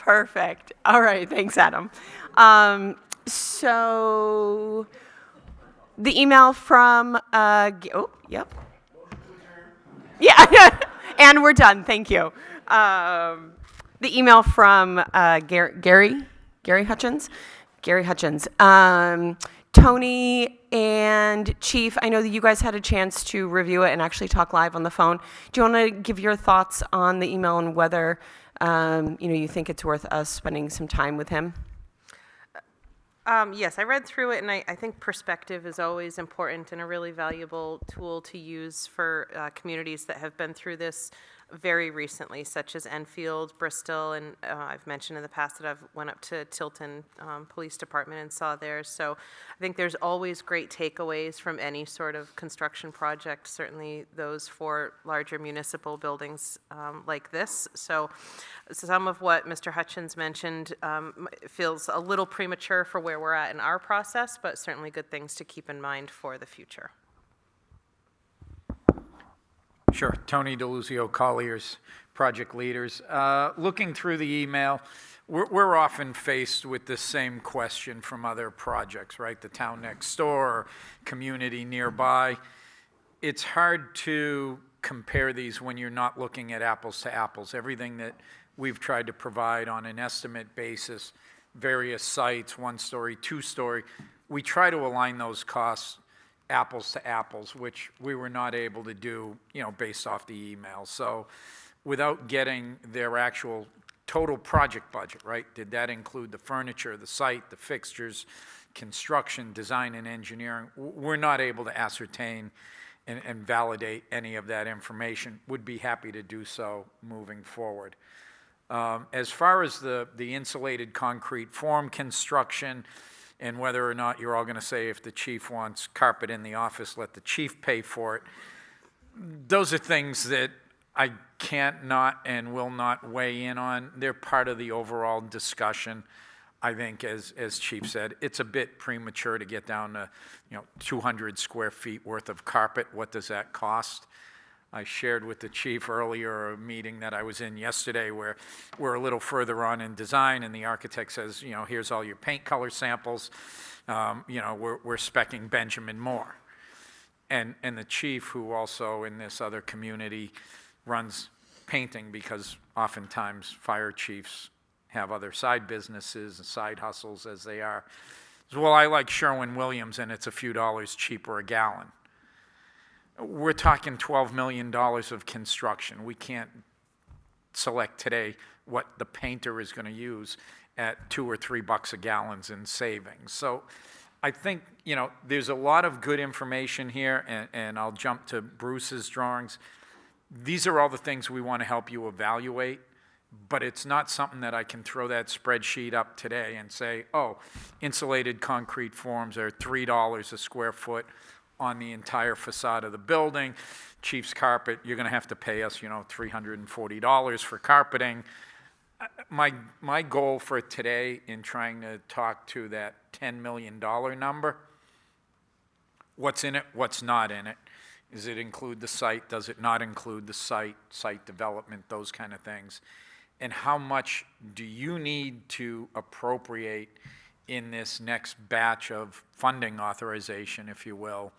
Perfect. All right, thanks, Adam. So the email from, yep. Yeah, and we're done, thank you. The email from Gary Hutchins. Tony and Chief, I know that you guys had a chance to review it and actually talk live on the phone. Do you want to give your thoughts on the email and whether you think it's worth us spending some time with him? Yes, I read through it, and I think perspective is always important and a really valuable tool to use for communities that have been through this very recently, such as Enfield, Bristol, and I've mentioned in the past that I've went up to Tilton Police Department and saw theirs. So I think there's always great takeaways from any sort of construction project, certainly those for larger municipal buildings like this. So some of what Mr. Hutchins mentioned feels a little premature for where we're at in our process, but certainly good things to keep in mind for the future. Sure. Tony DeLuzio, Colliers, project leaders. Looking through the email, we're often faced with the same question from other projects, right? The town next door, community nearby. It's hard to compare these when you're not looking at apples to apples. Everything that we've tried to provide on an estimate basis, various sites, 1-story, 2-story, we try to align those costs apples to apples, which we were not able to do, based off the email. So without getting their actual total project budget, right? Did that include the furniture, the site, the fixtures, construction, design, and engineering? We're not able to ascertain and validate any of that information. Would be happy to do so moving forward. As far as the insulated concrete form construction, and whether or not you're all going to say if the chief wants carpet in the office, let the chief pay for it. Those are things that I can't not and will not weigh in on. They're part of the overall discussion. I think, as Chief said, it's a bit premature to get down to 200 square feet worth of carpet. What does that cost? I shared with the chief earlier a meeting that I was in yesterday where we're a little further on in design and the architect says, here's all your paint color samples. We're speccing Benjamin Moore. And the chief, who also in this other community runs painting, because oftentimes fire chiefs have other side businesses and side hustles as they are. Says, well, I like Sherwin-Williams and it's a few dollars cheaper a gallon. We're talking $12 million of construction. We can't select today what the painter is going to use at $2 or $3 a gallon in savings. So I think, there's a lot of good information here, and I'll jump to Bruce's drawings. These are all the things we want to help you evaluate, but it's not something that I can throw that spreadsheet up today and say, oh, insulated concrete forms are $3 a square foot on the entire facade of the building. Chief's carpet, you're going to have to pay us, $340 for carpeting. My goal for today in trying to talk to that $10 million number, what's in it, what's not in it? Does it include the site? Does it not include the site development, those kind of things? And how much do you need to appropriate in this next batch of funding authorization, if you will,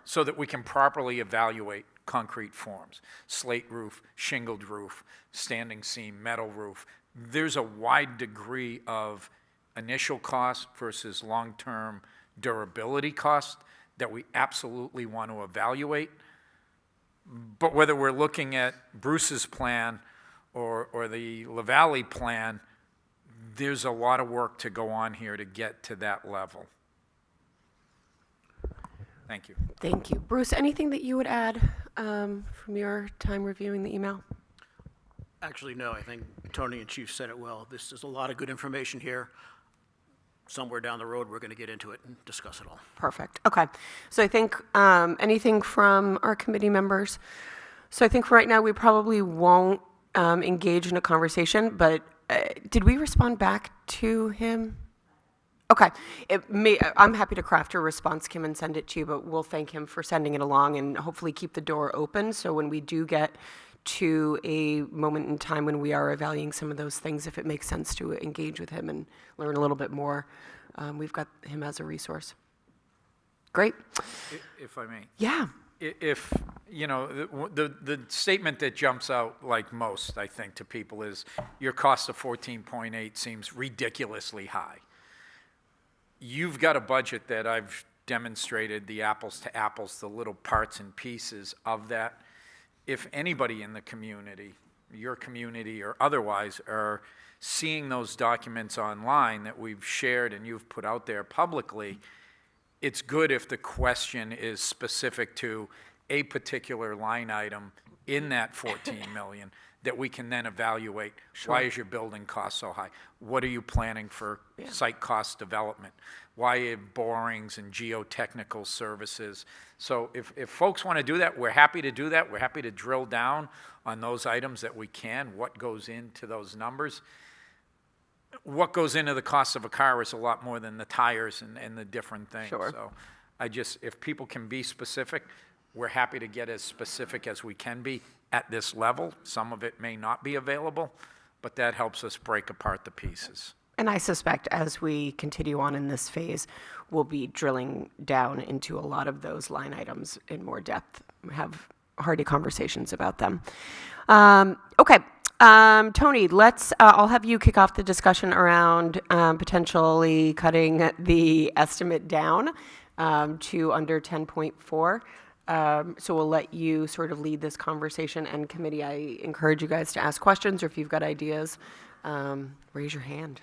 so that we can properly evaluate concrete forms, slate roof, shingled roof, standing seam, metal roof. There's a wide degree of initial cost versus long-term durability cost that we absolutely want to evaluate. But whether we're looking at Bruce's plan or the LaValle plan, there's a lot of work to go on here to get to that level. Thank you. Thank you. Bruce, anything that you would add from your time reviewing the email? Actually, no. I think Tony and Chief said it well. This is a lot of good information here. Somewhere down the road, we're going to get into it and discuss it all. Perfect. Okay. So I think anything from our committee members? So I think right now we probably won't engage in a conversation, but did we respond back to him? Okay. I'm happy to craft a response, Kim, and send it to you, but we'll thank him for sending it along and hopefully keep the door open so when we do get to a moment in time when we are evaluating some of those things, if it makes sense to engage with him and learn a little bit more. We've got him as a resource. Great. If I may. Yeah. If, you know, the statement that jumps out like most, I think, to people is your cost of 14.8 seems ridiculously high. You've got a budget that I've demonstrated the apples to apples, the little parts and pieces of that. If anybody in the community, your community or otherwise, are seeing those documents online that we've shared and you've put out there publicly, it's good if the question is specific to a particular line item in that 14 million that we can then evaluate. Why is your building cost so high? What are you planning for site cost development? Why have borings and geotechnical services? So if folks want to do that, we're happy to do that. We're happy to drill down on those items that we can, what goes into those numbers. What goes into the cost of a car is a lot more than the tires and the different things. Sure. So if people can be specific, we're happy to get as specific as we can be at this level. Some of it may not be available, but that helps us break apart the pieces. And I suspect as we continue on in this phase, we'll be drilling down into a lot of those line items in more depth, have hearty conversations about them. Okay. Tony, I'll have you kick off the discussion around potentially cutting the estimate down to under 10.4. So we'll let you sort of lead this conversation, and committee, I encourage you guys to ask questions, or if you've got ideas, raise your hand.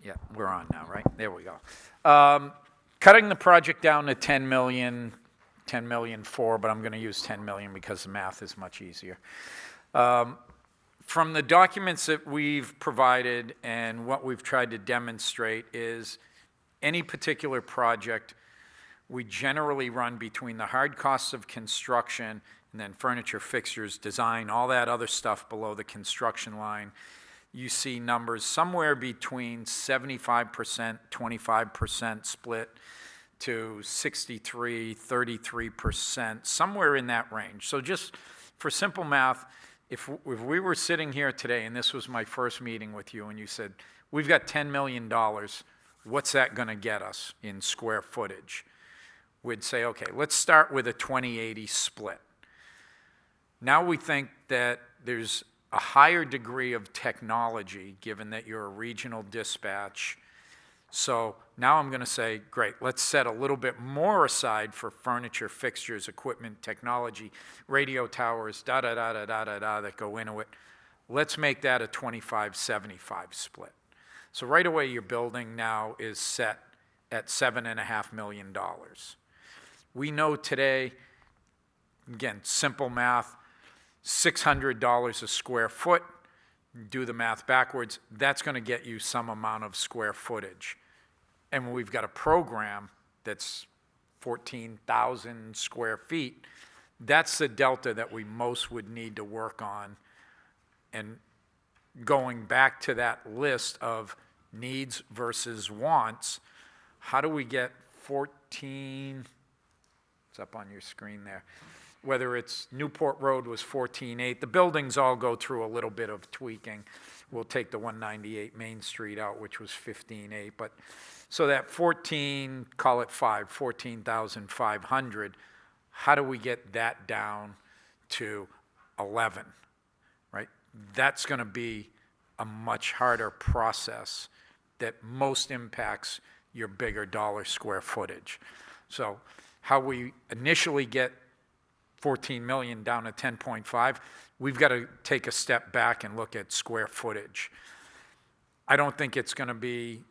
Yeah, we're on now, right? There we go. Cutting the project down to 10 million 4, but I'm going to use 10 million because the math is much easier. From the documents that we've provided and what we've tried to demonstrate is any particular project, we generally run between the hard costs of construction and then furniture, fixtures, design, all that other stuff below the construction line. You see numbers somewhere between 75%, 25% split to 63, 33%, somewhere in that range. So just for simple math, if we were sitting here today and this was my first meeting with you and you said, we've got $10 million, what's that going to get us in square footage? We'd say, okay, let's start with a 20-80 split. Now we think that there's a higher degree of technology given that you're a regional dispatch. So now I'm going to say, great, let's set a little bit more aside for furniture, fixtures, equipment, technology, radio towers, da-da-da-da-da-da-da that go into it. Let's make that a 25-75 split. So right away your building now is set at $7.5 million. We know today, again, simple math, $600 a square foot, do the math backwards, that's going to get you some amount of square footage. And when we've got a program that's 14,000 square feet, that's the delta that we most would need to work on. And going back to that list of needs versus wants, how do we get 14, it's up on your screen there, whether it's Newport Road was 14.8, the buildings all go through a little bit of tweaking. We'll take the 198 Main Street out, which was 15.8, but so that 14,500, how do we get that down to 11, right? That's going to be a much harder process that most impacts your bigger dollar square footage. So how we initially get 14 million down to 10.5, we've got to take a step back and look at square footage. I don't think it's going to be,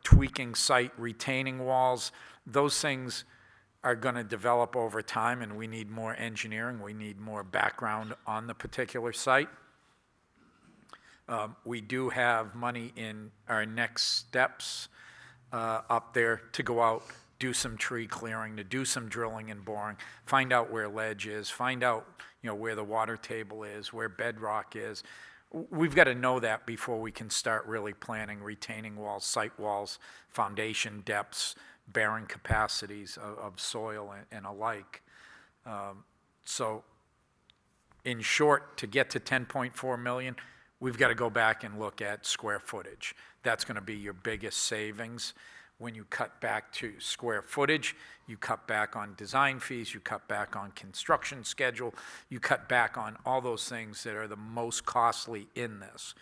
tweaking site retaining walls. Those things are going to develop over time, and we need more engineering. We need more background on the particular site. We do have money in our next steps up there to go out, do some tree clearing, to do some drilling and boring, find out where ledge is, find out where the water table is, where bedrock is. We've got to know that before we can start really planning retaining walls, site walls, foundation depths, bearing capacities of soil and alike. So in short, to get to 10.4 million, we've got to go back and look at square footage. That's going to be your biggest savings. When you cut back to square footage, you cut back on design fees, you cut back on construction schedule, you cut back on all those things that are the most costly in this.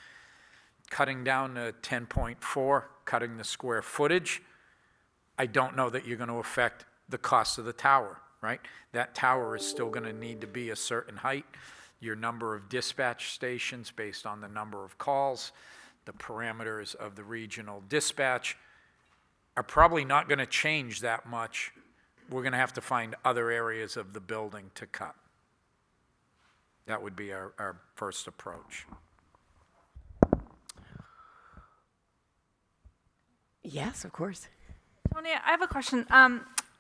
Cutting down to 10.4, cutting the square footage, I don't know that you're going to affect the cost of the tower, right? That tower is still going to need to be a certain height. Your number of dispatch stations based on the number of calls, the parameters of the regional dispatch are probably not going to change that much. We're going to have to find other areas of the building to cut. That would be our first approach. Yes, of course. Tony, I have a question.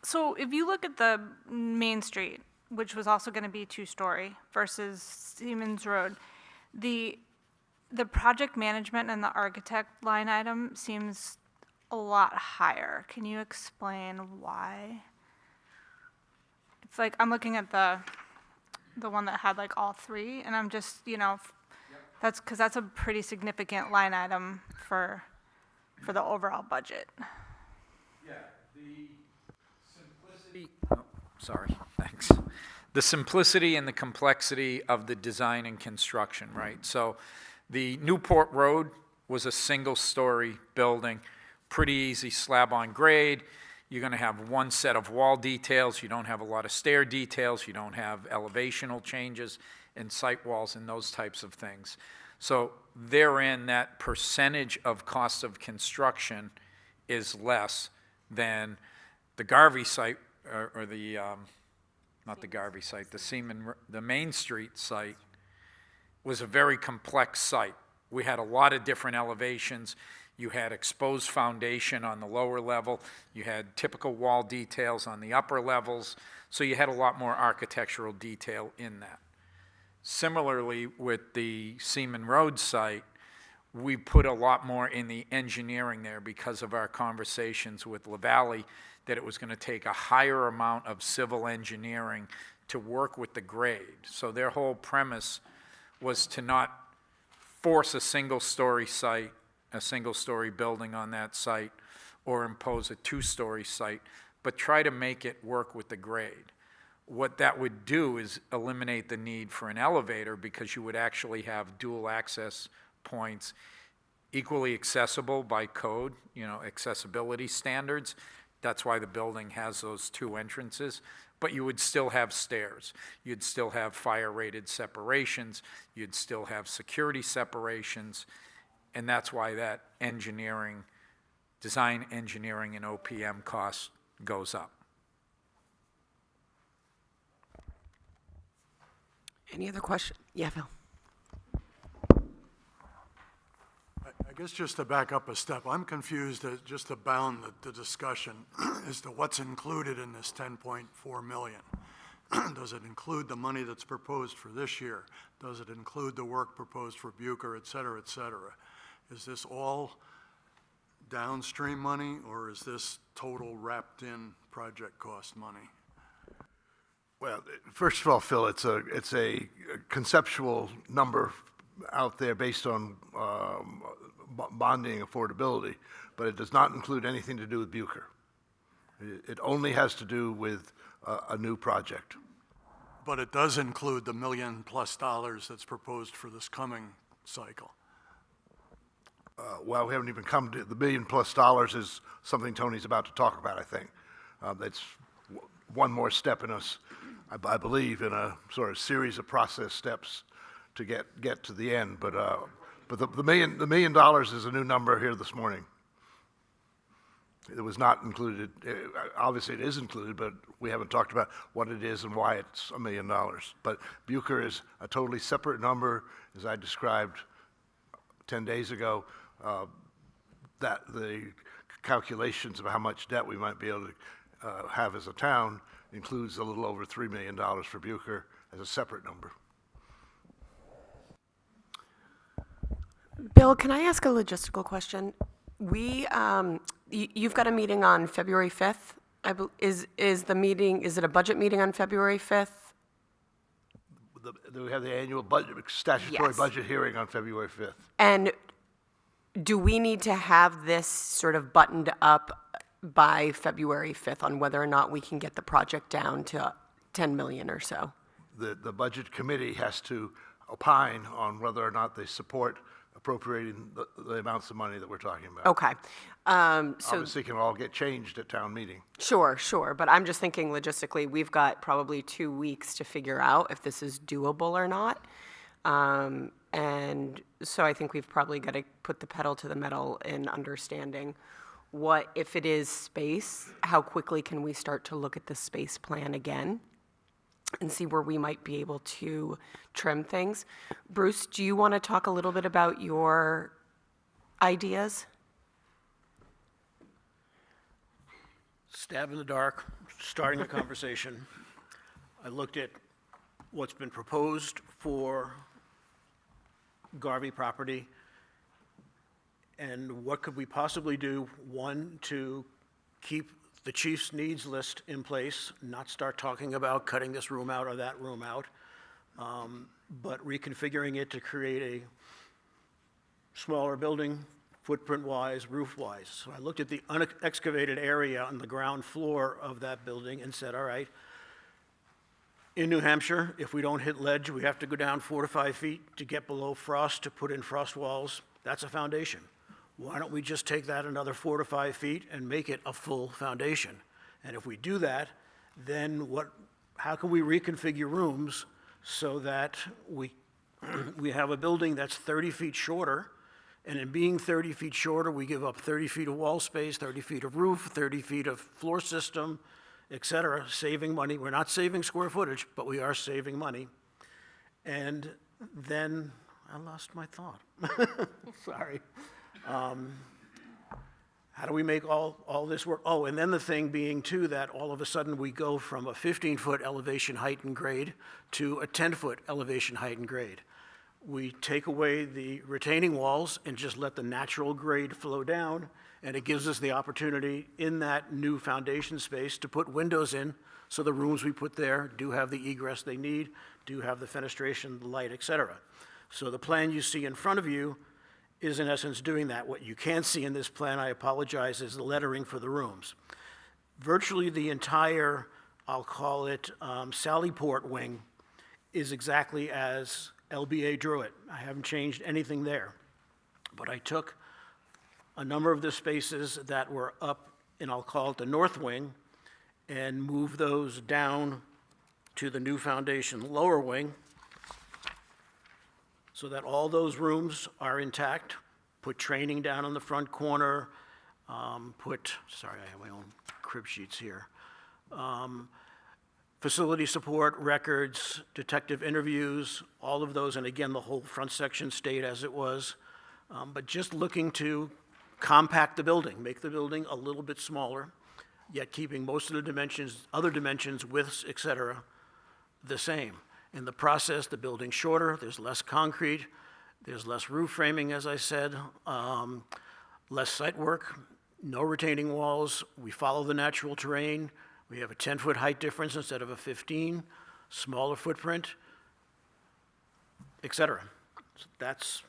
So if you look at the Main Street, which was also going to be 2-story, versus Seamans Road, the project management and the architect line item seems a lot higher. Can you explain why? It's like I'm looking at the one that had like all three, and I'm just, that's because that's a pretty significant line item for the overall budget. Yeah, the simplicity. Oh, sorry, thanks. The simplicity and the complexity of the design and construction, right? So the Newport Road was a single-story building, pretty easy slab on grade. You're going to have one set of wall details. You don't have a lot of stair details. You don't have elevational changes in site walls and those types of things. So therein, that percentage of cost of construction is less than the Garvey site, or the, not the Garvey site, the Main Street site was a very complex site. We had a lot of different elevations. You had exposed foundation on the lower level. You had typical wall details on the upper levels. So you had a lot more architectural detail in that. Similarly, with the Seaman Road site, we put a lot more in the engineering there because of our conversations with LaValle, that it was going to take a higher amount of civil engineering to work with the grade. So their whole premise was to not force a single-story site, a single-story building on that site, or impose a 2-story site, but try to make it work with the grade. What that would do is eliminate the need for an elevator, because you would actually have dual access points equally accessible by code, accessibility standards. That's why the building has those 2 entrances. But you would still have stairs. You'd still have fire-rated separations. You'd still have security separations. And that's why that engineering, design engineering and OPM cost goes up. Any other question? Yeah, Phil. I guess just to back up a step, I'm confused, just to bound the discussion as to what's included in this 10.4 million. Does it include the money that's proposed for this year? Does it include the work proposed for Bucher, et cetera, et cetera? Is this all downstream money, or is this total wrapped in project cost money? Well, first of all, Phil, it's a conceptual number out there based on bonding affordability, but it does not include anything to do with Bucher. It only has to do with a new project. But it does include the $1 million+ that's proposed for this coming cycle. Well, we haven't even come to the $1 million+ is something Tony's about to talk about, I think. That's one more step in us, I believe, in a sort of series of process steps to get to the end. But the $1 million is a new number here this morning. It was not included. Obviously, it is included, but we haven't talked about what it is and why it's $1 million. But Bucher is a totally separate number, as I described 10 days ago. That the calculations of how much debt we might be able to have as a town includes a little over $3 million for Bucher as a separate number. Bill, can I ask a logistical question? You've got a meeting on February 5th? Is the meeting, is it a budget meeting on February 5th? We have the annual budget, statutory Yes. budget hearing on February 5th. And do we need to have this sort of buttoned up by February 5th on whether or not we can get the project down to 10 million or so? The budget committee has to opine on whether or not they support appropriating the amounts of money that we're talking about. Okay. So, Obviously, it can all get changed at town meeting. sure. But I'm just thinking logistically, we've got probably 2 weeks to figure out if this is doable or not. And so I think we've probably got to put the pedal to the metal in understanding what, if it is space, how quickly can we start to look at the space plan again and see where we might be able to trim things. Bruce, do you want to talk a little bit about your ideas? Stab in the dark, starting a conversation. I looked at what's been proposed for Garvey property, and what could we possibly do, one, to keep the chief's needs list in place, not start talking about cutting this room out or that room out, but reconfiguring it to create a smaller building, footprint-wise, roof-wise. So I looked at the unexcavated area on the ground floor of that building and said, all right, in New Hampshire, if we don't hit ledge, we have to go down 4 to 5 feet to get below frost to put in frost walls. That's a foundation. Why don't we just take that another 4 to 5 feet and make it a full foundation? And if we do that, then how can we reconfigure rooms so that we have a building that's 30 feet shorter, and in being 30 feet shorter, we give up 30 feet of wall space, 30 feet of roof, 30 feet of floor system, et cetera, saving money. We're not saving square footage, but we are saving money. And then I lost my thought. Sorry. How do we make all this work? Oh, and then the thing being too, that all of a sudden we go from a 15-foot elevation height and grade to a 10-foot elevation height and grade. We take away the retaining walls and just let the natural grade flow down, and it gives us the opportunity in that new foundation space to put windows in, so the rooms we put there do have the egress they need, do have the fenestration, the light, et cetera. So the plan you see in front of you is in essence doing that. What you can't see in this plan, I apologize, is the lettering for the rooms. Virtually the entire, I'll call it Sallyport wing, is exactly as LBA drew it. I haven't changed anything there. But I took a number of the spaces that were up in, I'll call it the north wing, and moved those down to the new foundation lower wing, so that all those rooms are intact. Put training down on the front corner, sorry, I have my own crib sheets here. Facility support, records, detective interviews, all of those, and again, the whole front section stayed as it was. But just looking to compact the building, make the building a little bit smaller, yet keeping most of the dimensions, other dimensions, widths, et cetera, the same. In the process, the building's shorter, there's less concrete, there's less roof framing, as I said, less site work, no retaining walls. We follow the natural terrain. We have a 10-foot height difference instead of a 15, smaller footprint, et cetera. So that's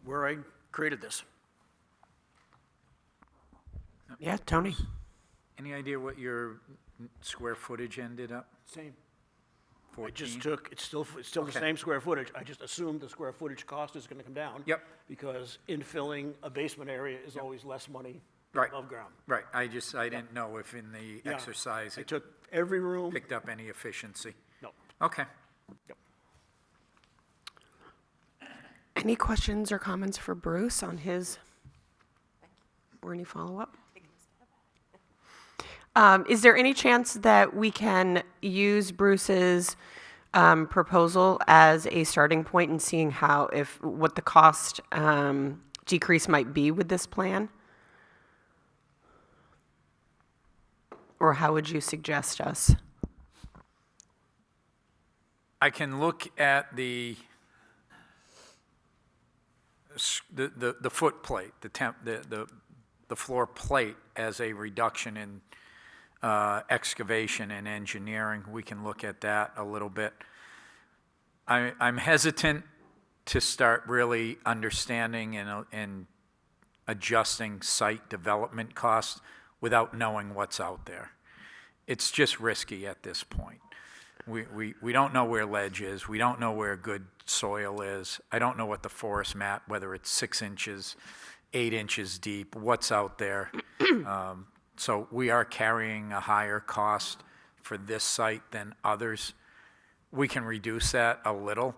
where I created this. Yeah, Tony? Any idea what your square footage ended up? Same. 14? I just took, it's still the same square footage. I just assumed the square footage cost is gonna come down. Yep. Because infilling a basement area is always less money Right. above ground. Right, I didn't know if in the Yeah. exercise I it took every room, picked up any efficiency. no, Okay. yep. Any questions or comments for Bruce on his, or any follow-up? Is there any chance that we can use Bruce's proposal as a starting point in seeing what the cost decrease might be with this plan? Or how would you suggest us? I can look at the foot plate, the the floor plate as a reduction in excavation and engineering. We can look at that a little bit. I'm hesitant to start really understanding and adjusting site development costs without knowing what's out there. It's just risky at this point. We don't know where ledge is. We don't know where good soil is. I don't know what the forest mat, whether it's 6 inches, 8 inches deep, what's out there. So we are carrying a higher cost for this site than others. We can reduce that a little,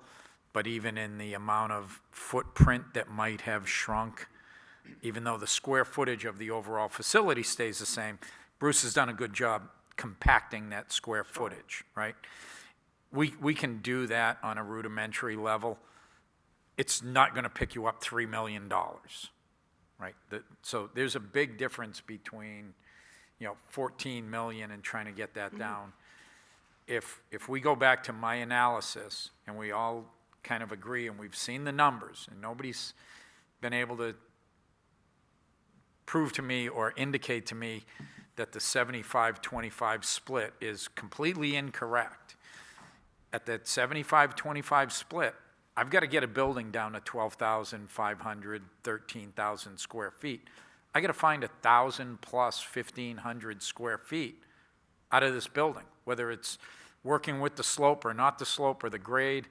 but even in the amount of footprint that might have shrunk, even though the square footage of the overall facility stays the same, Bruce has done a good job compacting that square footage, right? We can do that on a rudimentary level. It's not going to pick you up $3 million, right? So there's a big difference between, 14 million and trying to get that down. If we go back to my analysis and we all kind of agree and we've seen the numbers and nobody's been able to prove to me or indicate to me that the 75-25 split is completely incorrect. At that 75-25 split, I've got to get a building down to 12,500, 13,000 square feet. I got to find 1,000 plus 1,500 square feet out of this building, whether it's working with the slope or not the slope or the grade.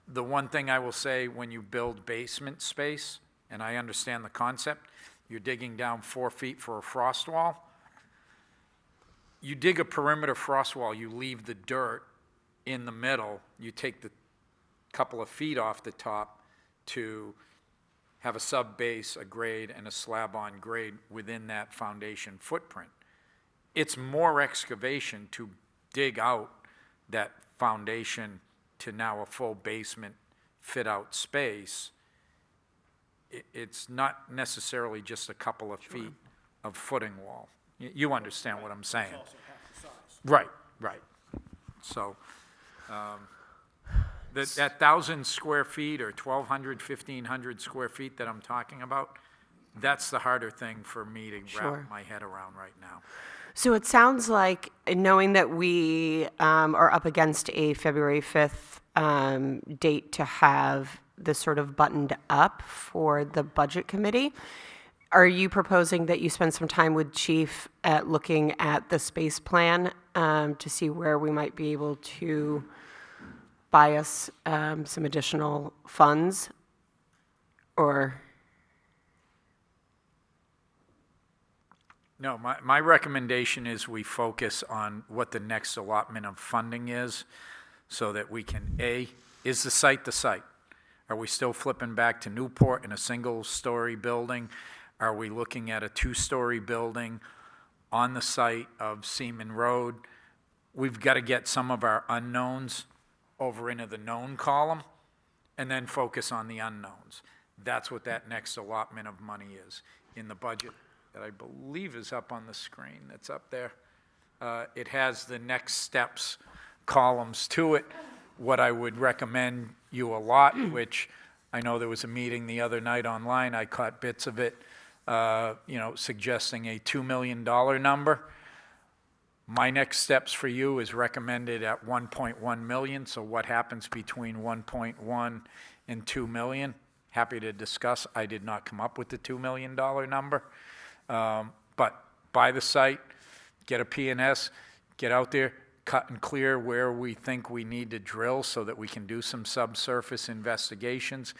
The one thing I will say, when you build basement space, and I understand the concept, you're digging down 4 feet for a frost wall. You dig a perimeter frost wall, you leave the dirt in the middle, you take the couple of feet off the top to have a sub-base, a grade, and a slab-on grade within that foundation footprint. It's more excavation to dig out that foundation to now a full basement fit-out space. It's not necessarily just a couple of feet of footing wall. You understand what I'm saying? Right. So that 1,000 square feet or 1,200, 1,500 square feet that I'm talking about, that's the harder thing for me to wrap my head around right now. So it sounds like, knowing that we are up against a February 5th date to have this sort of buttoned up for the budget committee, are you proposing that you spend some time with Chief at looking at the space plan to see where we might be able to buy us some additional funds? Or? No, my recommendation is we focus on what the next allotment of funding is so that we can, is the site the site? Are we still flipping back to Newport in a single-story building? Are we looking at a 2-story building on the site of Seaman Road? We've got to get some of our unknowns over into the known column and then focus on the unknowns. That's what that next allotment of money is in the budget that I believe is up on the screen. That's up there. It has the next steps columns to it. What I would recommend you allot, which I know there was a meeting the other night online, I caught bits of it, suggesting a $2 million number. My next steps for you is recommended at 1.1 million, so what happens between 1.1 and 2 million? Happy to discuss. I did not come up with the $2 million number. But buy the site, get a P&S, get out there, cut and clear where we think we need to drill so that we can do some subsurface investigations,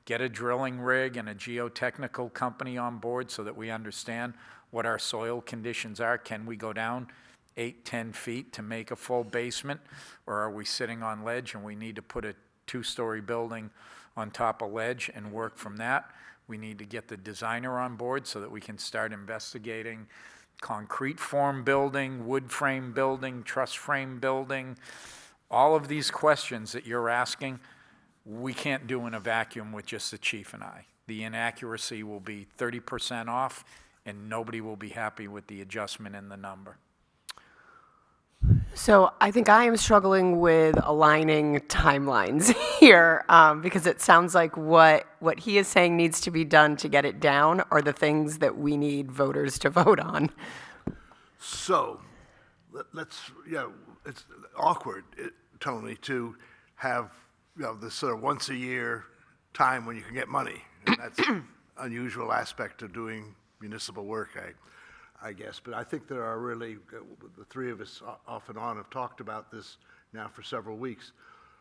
get a drilling rig and a geotechnical company on board so that we understand what our soil conditions are. Can we go down 8-10 feet to make a full basement, or are we sitting on ledge and we need to put a 2-story building on top of ledge and work from that? We need to get the designer on board so that we can start investigating concrete form building, wood frame building, truss frame building. All of these questions that you're asking, we can't do in a vacuum with just the chief and I. The inaccuracy will be 30% off, and nobody will be happy with the adjustment in the number. So I think I am struggling with aligning timelines here, because it sounds like what he is saying needs to be done to get it down are the things that we need voters to vote on. So, let's, it's awkward, Tony, to have, this sort of once a year time when you can get money. And that's unusual aspect of doing municipal work, I guess. But I think there are really, the three of us off and on have talked about this now for several weeks,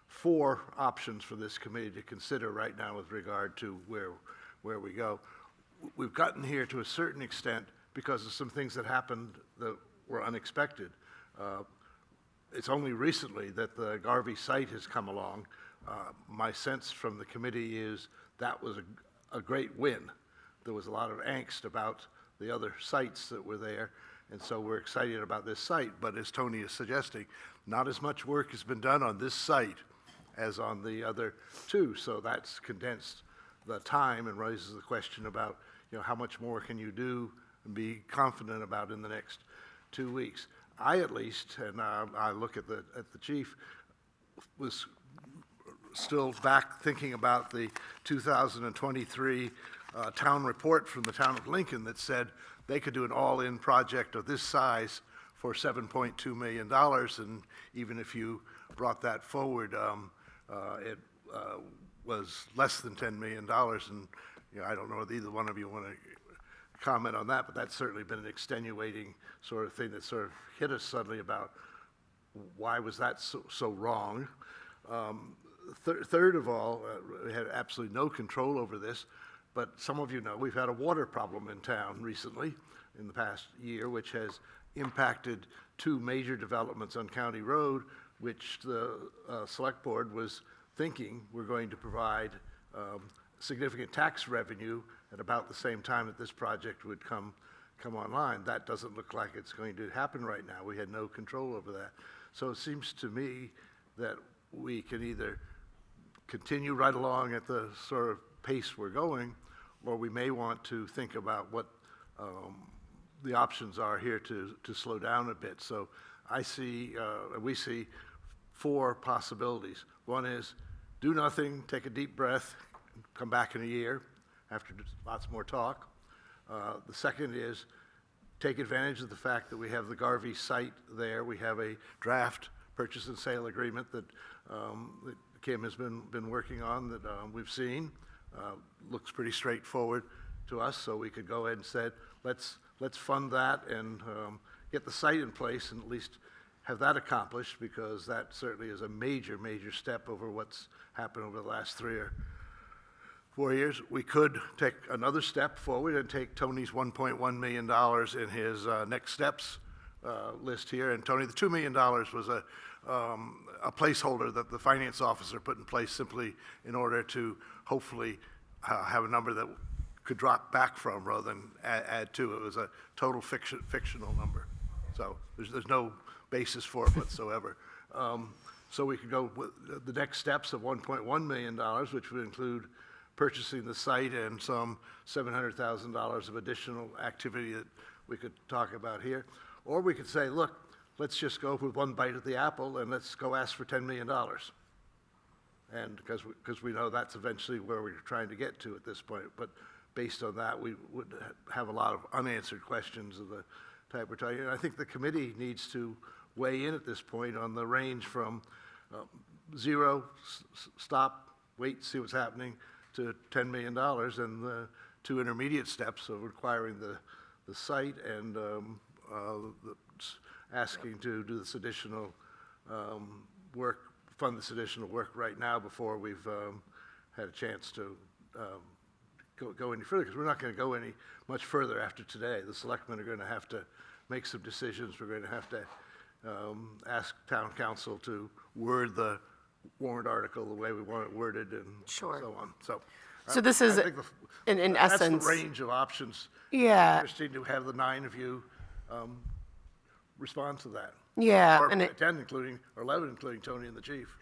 4 options for this committee to consider right now with regard to where we go. We've gotten here to a certain extent because of some things that happened that were unexpected. It's only recently that the Garvey site has come along. My sense from the committee is that was a great win. There was a lot of angst about the other sites that were there, and so we're excited about this site. But as Tony is suggesting, not as much work has been done on this site as on the other 2, so that's condensed the time and raises the question about, how much more can you do and be confident about in the next 2 weeks. I, at least, and I look at the chief, was still back thinking about the 2023 town report from the town of Lincoln that said they could do an all-in project of this size for $7.2 million, and even if you brought that forward, it was less than $10 million, and I don't know if either one of you want to comment on that, but that's certainly been an extenuating sort of thing that sort of hit us suddenly about why was that so wrong. Third of all, we had absolutely no control over this, but some of you know we've had a water problem in town recently in the past year, which has impacted 2 major developments on County Road, which the select board was thinking were going to provide significant tax revenue at about the same time that this project would come online. That doesn't look like it's going to happen right now. We had no control over that. So it seems to me that we can either continue right along at the sort of pace we're going, or we may want to think about what the options are here to slow down a bit. So we see 4 possibilities. One is do nothing, take a deep breath, come back in a year after lots more talk. The second is take advantage of the fact that we have the Garvey site there. We have a draft purchase and sale agreement that Kim has been working on that we've seen. Looks pretty straightforward to us, so we could go ahead and say, let's fund that and get the site in place and at least have that accomplished, because that certainly is a major step over what's happened over the last 3 or 4 years. We could take another step forward and take Tony's $1.1 million in his next steps list here. And Tony, the $2 million was a placeholder that the finance officer put in place simply in order to hopefully have a number that could drop back from rather than add to. It was a total fictional number. So there's no basis for it whatsoever. So we could go with the next steps of $1.1 million, which would include purchasing the site and some $700,000 of additional activity that we could talk about here. Or we could say, look, let's just go with one bite at the apple and let's go ask for $10 million. And because we know that's eventually where we're trying to get to at this point. But based on that, we would have a lot of unanswered questions of the type we're talking. And I think the committee needs to weigh in at this point on the range from 0, stop, wait, see what's happening, to $10 million, and the 2 intermediate steps of requiring the site and asking to do this additional work, fund this additional work right now before we've had a chance to go any further, because we're not going to go any much further after today. The selectmen are going to have to make some decisions. We're going to have to ask town council to word the warrant article the way we want it worded and Sure. so on. So this is, I think in that's essence, the range of options. Yeah. Interesting to have the 9 of you respond to that. Yeah, Or and it- 10, including, or 11, including Tony and the chief.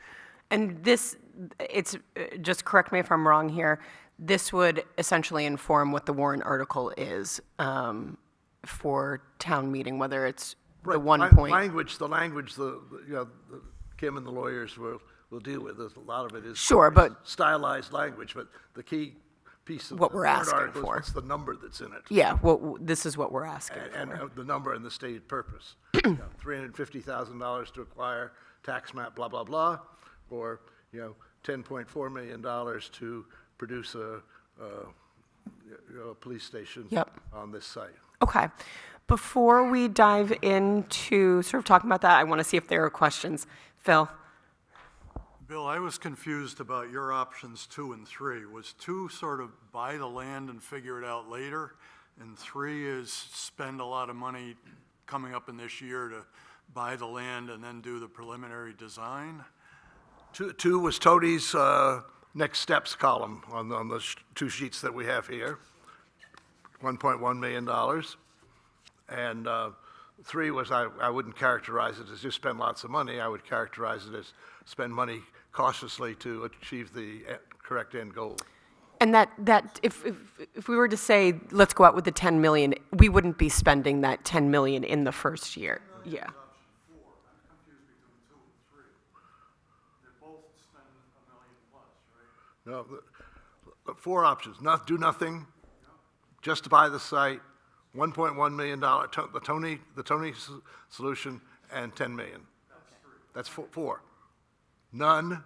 And this, it's, just correct me if I'm wrong here, this would essentially inform what the warrant article is for town meeting, whether it's the Right, 1 la- point. language, Kim and the lawyers will deal with. There's a lot of it is. Sure, but- Stylized language, but the key piece of What the we're warrant asking article is for. what's the number that's in it. Yeah, this is what we're asking And for. the number and the stated purpose. $350,000 to acquire tax map, blah, blah, blah, or, $10.4 million to produce a police station Yep. on this site. Okay. Before we dive into sort of talking about that, I want to see if there are questions. Phil? Bill, I was confused about your options 2 and 3. Was 2 sort of buy the land and figure it out later? And 3 is spend a lot of money coming up in this year to buy the land and then do the preliminary design? Two was Tony's next steps column on the 2 sheets that we have here, $1.1 million. And 3 was, I wouldn't characterize it as just spend lots of money. I would characterize it as spend money cautiously to achieve the correct end goal. And that if we were to say, let's go out with the 10 million, we wouldn't be spending that 10 million in the first year. Yeah. Option 4, I'm confused between 2 and 3. They both spend $1 million plus, right? No, the 4 options, do nothing, just to buy the site, $1.1 million, the Tony solution, and 10 million. That's 4. None,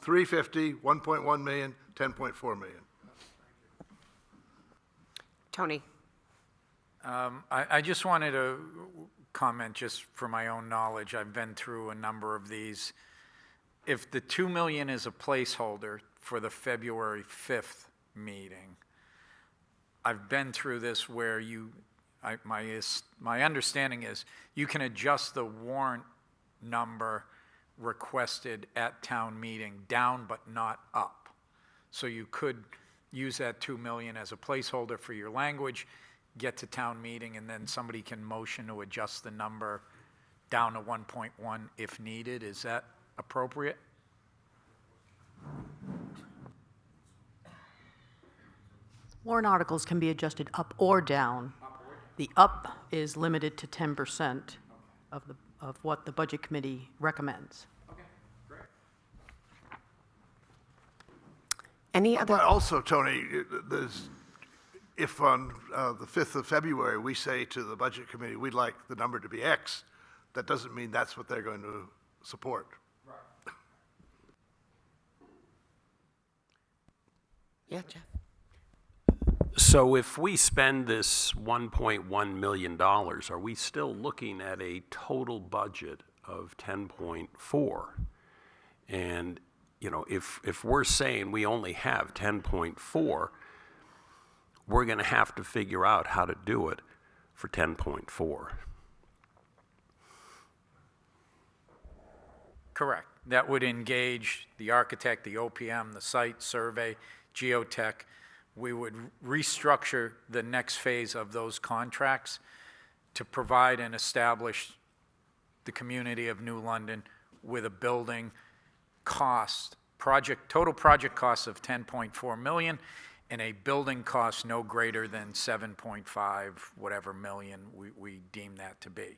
350, 1.1 million, 10.4 million. Tony? I just wanted to comment, just for my own knowledge. I've been through a number of these. If the 2 million is a placeholder for the February 5th meeting, I've been through this where my understanding is you can adjust the warrant number requested at town meeting down but not up. So you could use that 2 million as a placeholder for your language, get to town meeting, and then somebody can motion to adjust the number down to 1.1 if needed. Is that appropriate? Warrant articles can be adjusted up or down. The up is limited to 10% of what the Budget Committee recommends. Any other? But also, Tony, if on the 5th of February, we say to the Budget Committee, we'd like the number to be X, that doesn't mean that's what they're going to support. Yeah, Jeff? So if we spend this $1.1 million, are we still looking at a total budget of 10.4? And, if we're saying we only have 10.4, we're going to have to figure out how to do it for 10.4. Correct. That would engage the architect, the OPM, the site survey, geotech. We would restructure the next phase of those contracts to provide and establish the community of New London with a building cost, total project cost of 10.4 million, and a building cost no greater than 7.5 whatever million we deem that to be.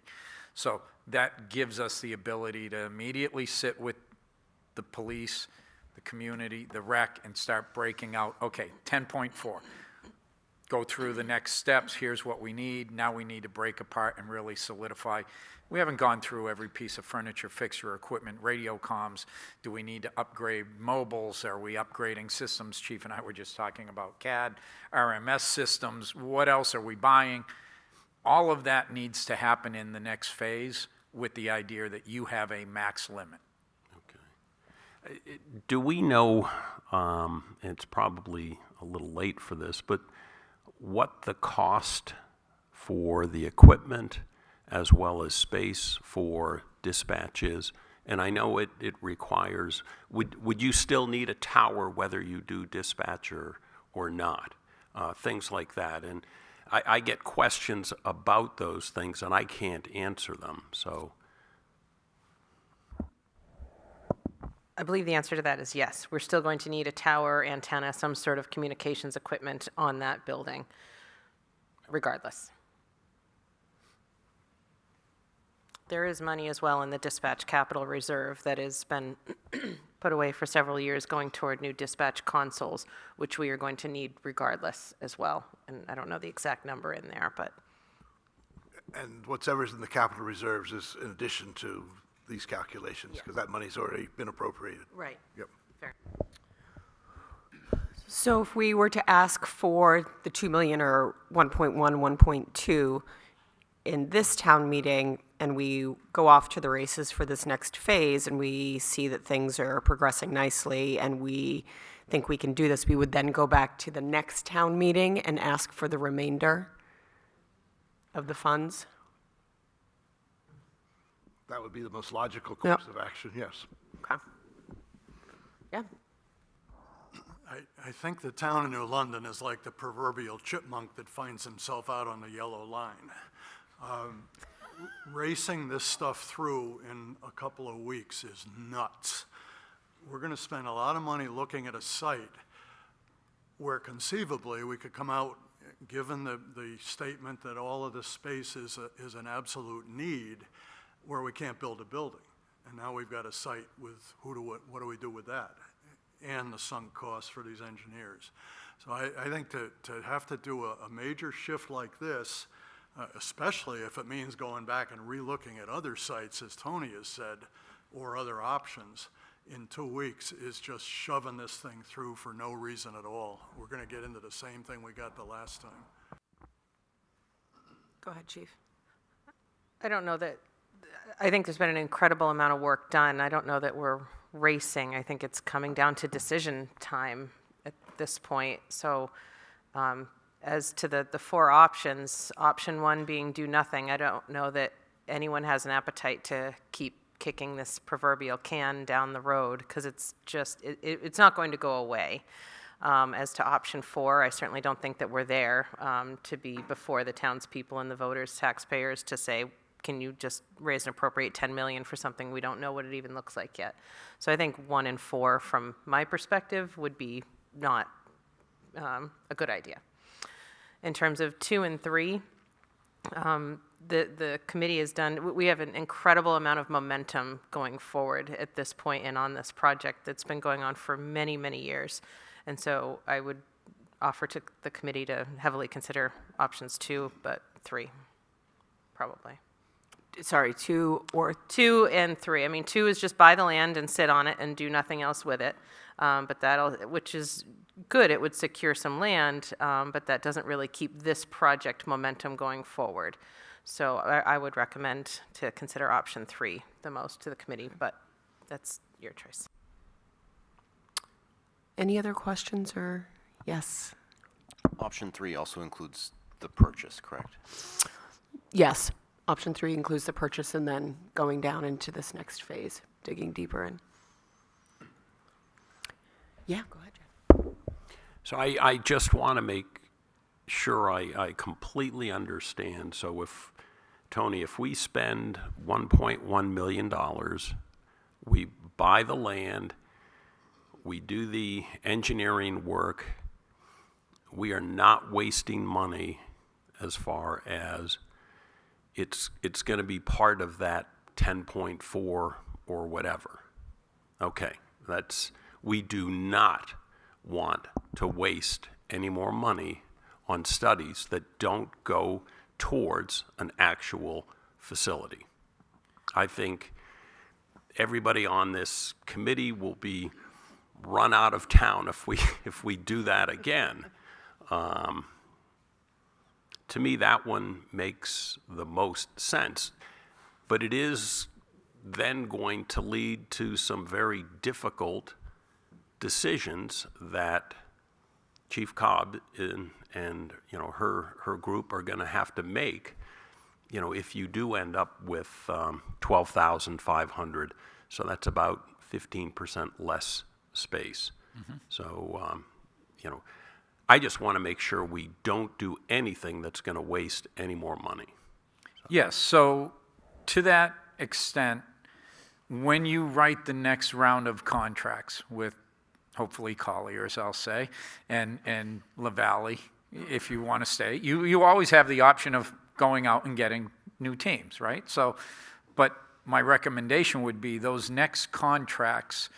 So that gives us the ability to immediately sit with the police, the community, the rec, and start breaking out, okay, 10.4. Go through the next steps, here's what we need, now we need to break apart and really solidify. We haven't gone through every piece of furniture, fixture, equipment, radio comms. Do we need to upgrade mobiles? Are we upgrading systems? Chief and I were just talking about CAD, RMS systems. What else are we buying? All of that needs to happen in the next phase with the idea that you have a max limit. Do we know, and it's probably a little late for this, but what the cost for the equipment as well as space for dispatch is? And I know it requires, would you still need a tower whether you do dispatch or not? Things like that. And I get questions about those things and I can't answer them, so. I believe the answer to that is yes. We're still going to need a tower, antenna, some sort of communications equipment on that building, regardless. There is money as well in the dispatch capital reserve that has been put away for several years going toward new dispatch consoles, which we are going to need regardless as well. And I don't know the exact number in there, but And whatever's in the capital reserves is in addition to these calculations, because that money's already been appropriated. right. Yep. Fair. So if we were to ask for the 2 million or 1.1, 1.2 in this town meeting, and we go off to the races for this next phase, and we see that things are progressing nicely, and we think we can do this, we would then go back to the next town meeting and ask for the remainder of the funds? That would be the most logical course of action, yes. Okay. Yeah. I think the town of New London is like the proverbial chipmunk that finds himself out on the yellow line. Racing this stuff through in a couple of weeks is nuts. We're going to spend a lot of money looking at a site where conceivably we could come out, given the statement that all of this space is an absolute need, where we can't build a building. And now we've got a site with what do we do with that? And the sunk costs for these engineers. So I think to have to do a major shift like this, especially if it means going back and relooking at other sites, as Tony has said, or other options, in 2 weeks is just shoving this thing through for no reason at all. We're going to get into the same thing we got the last time. Go ahead, Chief. I don't know that, I think there's been an incredible amount of work done. I don't know that we're racing. I think it's coming down to decision time at this point. So as to the four options, option one being do nothing, I don't know that anyone has an appetite to keep kicking this proverbial can down the road, because it's just, it's not going to go away. As to option four, I certainly don't think that we're there to be before the townspeople and the voters, taxpayers, to say, can you just raise and appropriate 10 million for something we don't know what it even looks like yet? So I think 1 and 4, from my perspective, would be not a good idea. In terms of 2 and 3, the committee has done, we have an incredible amount of momentum going forward at this point and on this project that's been going on for many, many years. And so I would offer to the committee to heavily consider options 2, but 3, probably. Sorry, 2 or 2 and 3. I mean, 2 is just buy the land and sit on it and do nothing else with it. But that'll, which is good, it would secure some land, but that doesn't really keep this project momentum going forward. So I would recommend to consider option 3 the most to the committee, but that's your choice. any other questions or, yes? Option 3 also includes the purchase, correct? Yes. Option 3 includes the purchase and then going down into this next phase, digging deeper in. Yeah, go ahead, Jeff. So I just want to make sure I completely understand. So if, Tony, if we spend $1.1 million, we buy the land, we do the engineering work, we are not wasting money as far as it's going to be part of that 10.4 or whatever. Okay, we do not want to waste any more money on studies that don't go towards an actual facility. I think everybody on this committee will be run out of town if we do that again. To me, that one makes the most sense, but it is then going to lead to some very difficult decisions that Chief Cobb and her group are going to have to make. If you do end up with 12,500, so that's about 15% less space. Mm-hmm. So I just want to make sure we don't do anything that's going to waste any more money. Yes, so to that extent, when you write the next round of contracts with hopefully Colliers, I'll say, and LaValle, if you want to stay, you always have the option of going out and getting new teams, right? So But my recommendation would be those next contracts,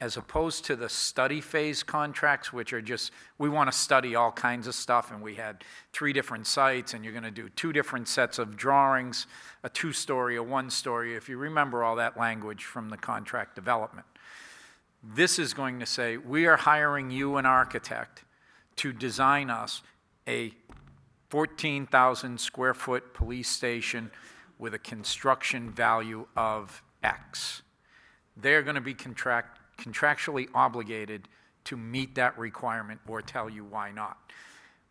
as opposed to the study phase contracts, which are just, we want to study all kinds of stuff, and we had 3 different sites, and you're going to do 2 different sets of drawings, a 2-story, a 1-story, if you remember all that language from the contract development. This is going to say, we are hiring you, an architect, to design us a 14,000 square foot police station with a construction value of X. They're going to be contractually obligated to meet that requirement or tell you why not.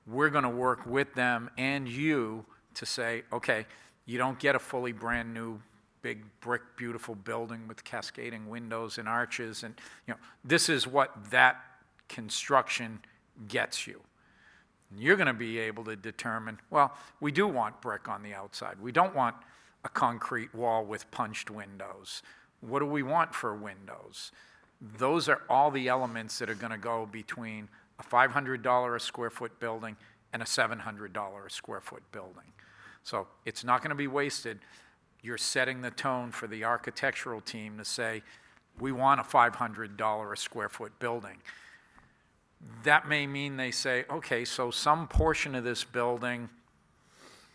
We're going to work with them and you to say, okay, you don't get a fully brand new big brick beautiful building with cascading windows and arches, and this is what that construction gets you. And you're going to be able to determine, well, we do want brick on the outside. We don't want a concrete wall with punched windows. What do we want for windows? Those are all the elements that are going to go between a $500 a square foot building and a $700 a square foot building. So it's not going to be wasted. You're setting the tone for the architectural team to say, we want a $500 a square foot building. That may mean they say, okay, so some portion of this building,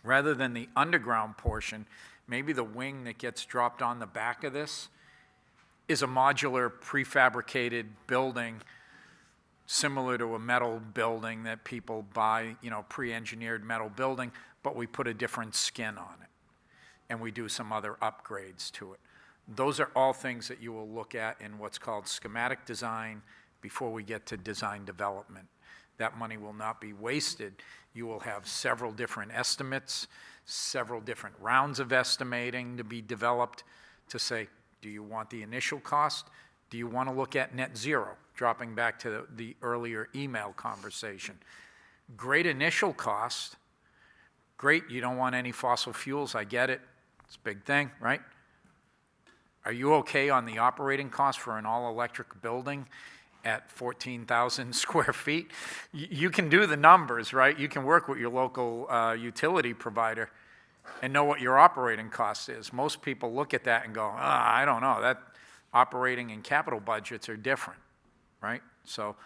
rather than the underground portion, maybe the wing that gets dropped on the back of this is a modular prefabricated building similar to a metal building that people buy, pre-engineered metal building, but we put a different skin on it and we do some other upgrades to it. Those are all things that you will look at in what's called schematic design before we get to design development. That money will not be wasted. You will have several different estimates, several different rounds of estimating to be developed to say, do you want the initial cost? Do you want to look at net zero? Dropping back to the earlier email conversation. Great initial cost. Great, you don't want any fossil fuels, I get it. It's a big thing, right? Are you okay on the operating cost for an all-electric building at 14,000 square feet? You can do the numbers, right? You can work with your local utility provider and know what your operating cost is. Most people look at that and go, I don't know, that operating and capital budgets are different, right? So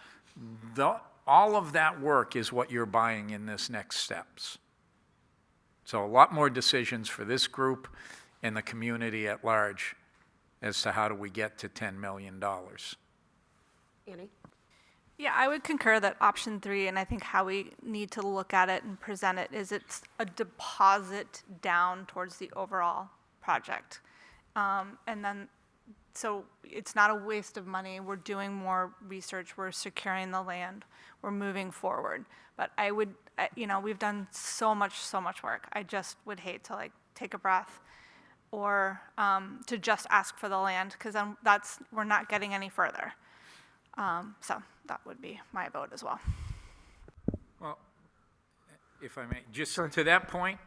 all of that work is what you're buying in this next steps. So a lot more decisions for this group and the community at large as to how do we get to $10 million. Annie? Yeah, I would concur that option 3, and I think how we need to look at it and present it is it's a deposit down towards the overall project. And then, so it's not a waste of money. We're doing more research. We're securing the land. We're moving forward. But I would, we've done so much work. I just would hate to take a breath or to just ask for the land, because then we're not getting any further. So that would be my vote as well. Well, if I may, just to that point,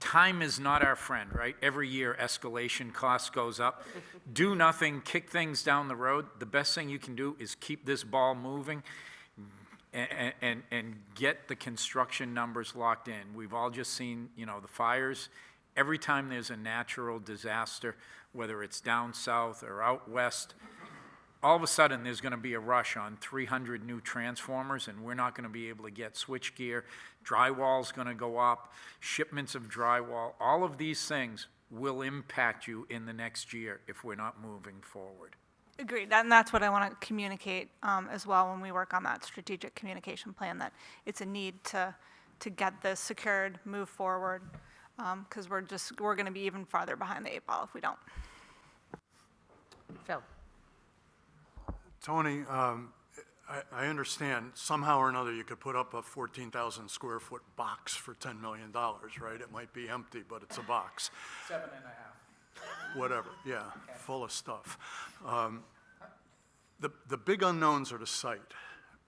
time is not our friend, right? Every year escalation cost goes up. Do nothing, kick things down the road. The best thing you can do is keep this ball moving and get the construction numbers locked in. We've all just seen, the fires. Every time there's a natural disaster, whether it's down south or out west, all of a sudden there's going to be a rush on 300 new transformers, and we're not going to be able to get switch gear. Drywall's going to go up, shipments of drywall. All of these things will impact you in the next year if we're not moving forward. Agreed, and that's what I want to communicate as well when we work on that strategic communication plan, that it's a need to get this secured, move forward, because we're going to be even farther behind the 8 ball if we don't. Phil? Tony, I understand somehow or another you could put up a 14,000 square foot box for $10 million, right? It might be empty, but it's a box. 7.5. Whatever, yeah, full of stuff. The big unknowns are the site,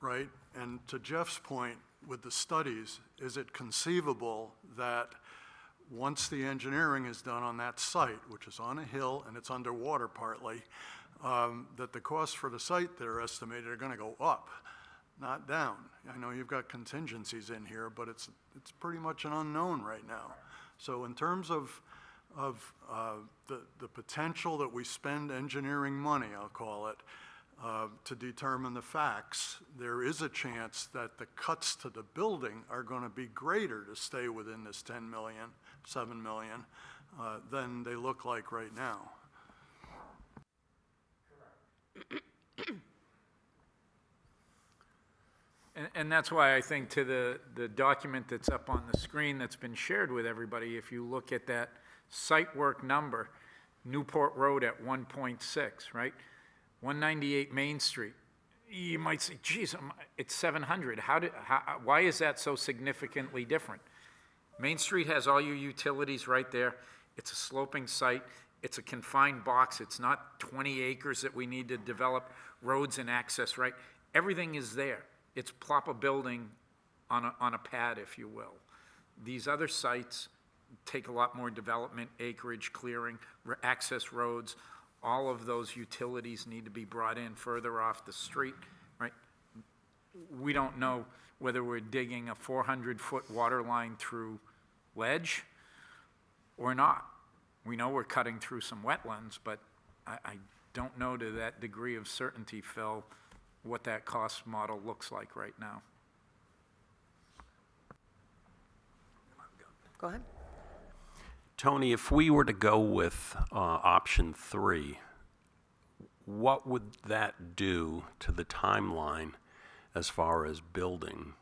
right? And to Jeff's point with the studies, is it conceivable that once the engineering is done on that site, which is on a hill and it's underwater partly, that the costs for the site that are estimated are going to go up, not down? I know you've got contingencies in here, but it's pretty much an unknown right now. So in terms of of the potential that we spend engineering money, I'll call it, to determine the facts, there is a chance that the cuts to the building are going to be greater to stay within this 10 million, 7 million, than they look like right now. And that's why I think to the document that's up on the screen that's been shared with everybody, if you look at that site work number, Newport Road at 1.6, right? 198 Main Street. You might say, geez, it's 700. Why is that so significantly different? Main Street has all your utilities right there. It's a sloping site. It's a confined box. It's not 20 acres that we need to develop roads and access, right? Everything is there. It's plop a building on a pad, if you will. These other sites take a lot more development, acreage, clearing, access roads. All of those utilities need to be brought in further off the street, right? We don't know whether we're digging a 400-foot water line through ledge or not. We know we're cutting through some wetlands, but I don't know to that degree of certainty, Phil, what that cost model looks like right now. Go ahead. Tony, if we were to go with option 3, what would that do to the timeline as far as building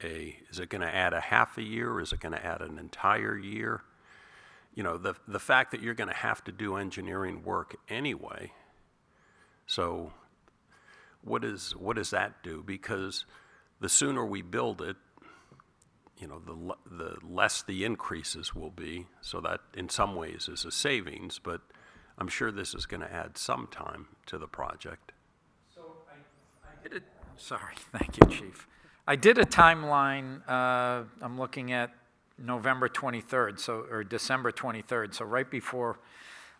is it going to add a half a year? Is it going to add an entire year? You know, the fact that you're going to have to do engineering work anyway. So what does that do? Because the sooner we build it, you know, the less the increases will be. So that in some ways is a savings, but I'm sure this is going to add some time to the project. So I did sorry, thank you, Chief. I did a timeline, I'm looking at November 23rd, or December 23rd, so right before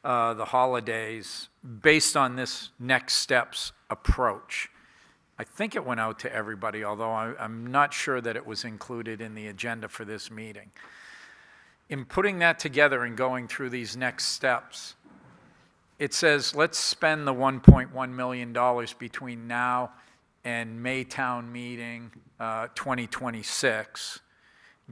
the holidays, based on this next steps approach. I think it went out to everybody, although I'm not sure that it was included in the agenda for this meeting. In putting that together and going through these next steps, it says, let's spend the $1.1 million between now and May town meeting 2026,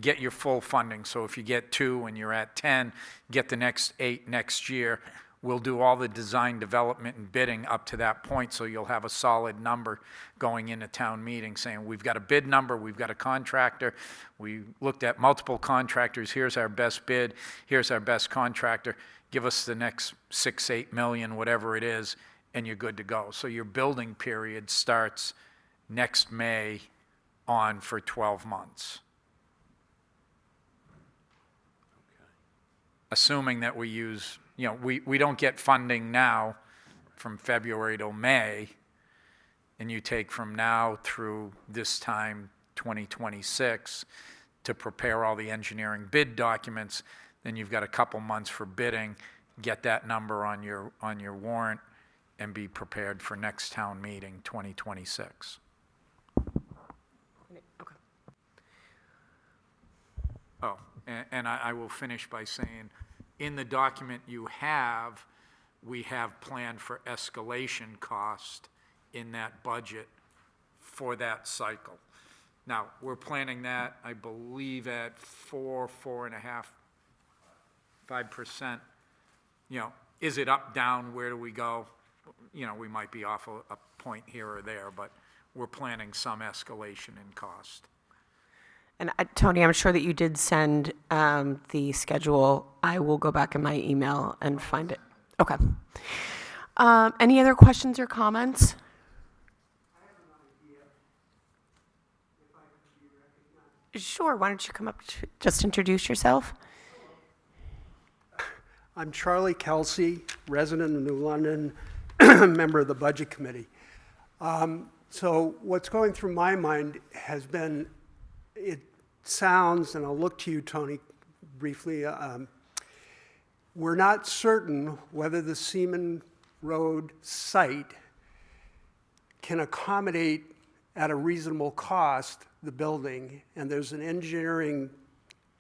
get your full funding. So if you get 2 and you're at 10, get the next 8 next year. We'll do all the design, development, and bidding up to that point, so you'll have a solid number going into town meeting saying, we've got a bid number, we've got a contractor, we looked at multiple contractors, here's our best bid, here's our best contractor, give us the next 6, 8 million, whatever it is, and you're good to go. So your building period starts next May on for 12 months. Assuming that we use, you know, we don't get funding now from February till May, and you take from now through this time, 2026, to prepare all the engineering bid documents, then you've got a couple months for bidding, get that number on your warrant, and be prepared for next town meeting, 2026. Okay. Oh, and I will finish by saying, in the document you have, we have planned for escalation cost in that budget for that cycle. Now, we're planning that, I believe, at 4.5%, 5%. You know, is it up, down, where do we go? You know, we might be off a point here or there, but we're planning some escalation in cost. And Tony, I'm sure that you did send the schedule. I will go back in my email and find it. Okay. Any other questions or comments? Sure. Why don't you come up, just introduce yourself? I'm Charlie Kelsey, resident of New London, member of the Budget Committee. So what's going through my mind has been, it sounds, and I'll look to you, Tony, briefly, we're not certain whether the Seaman Road site can accommodate at a reasonable cost the building, and there's an engineering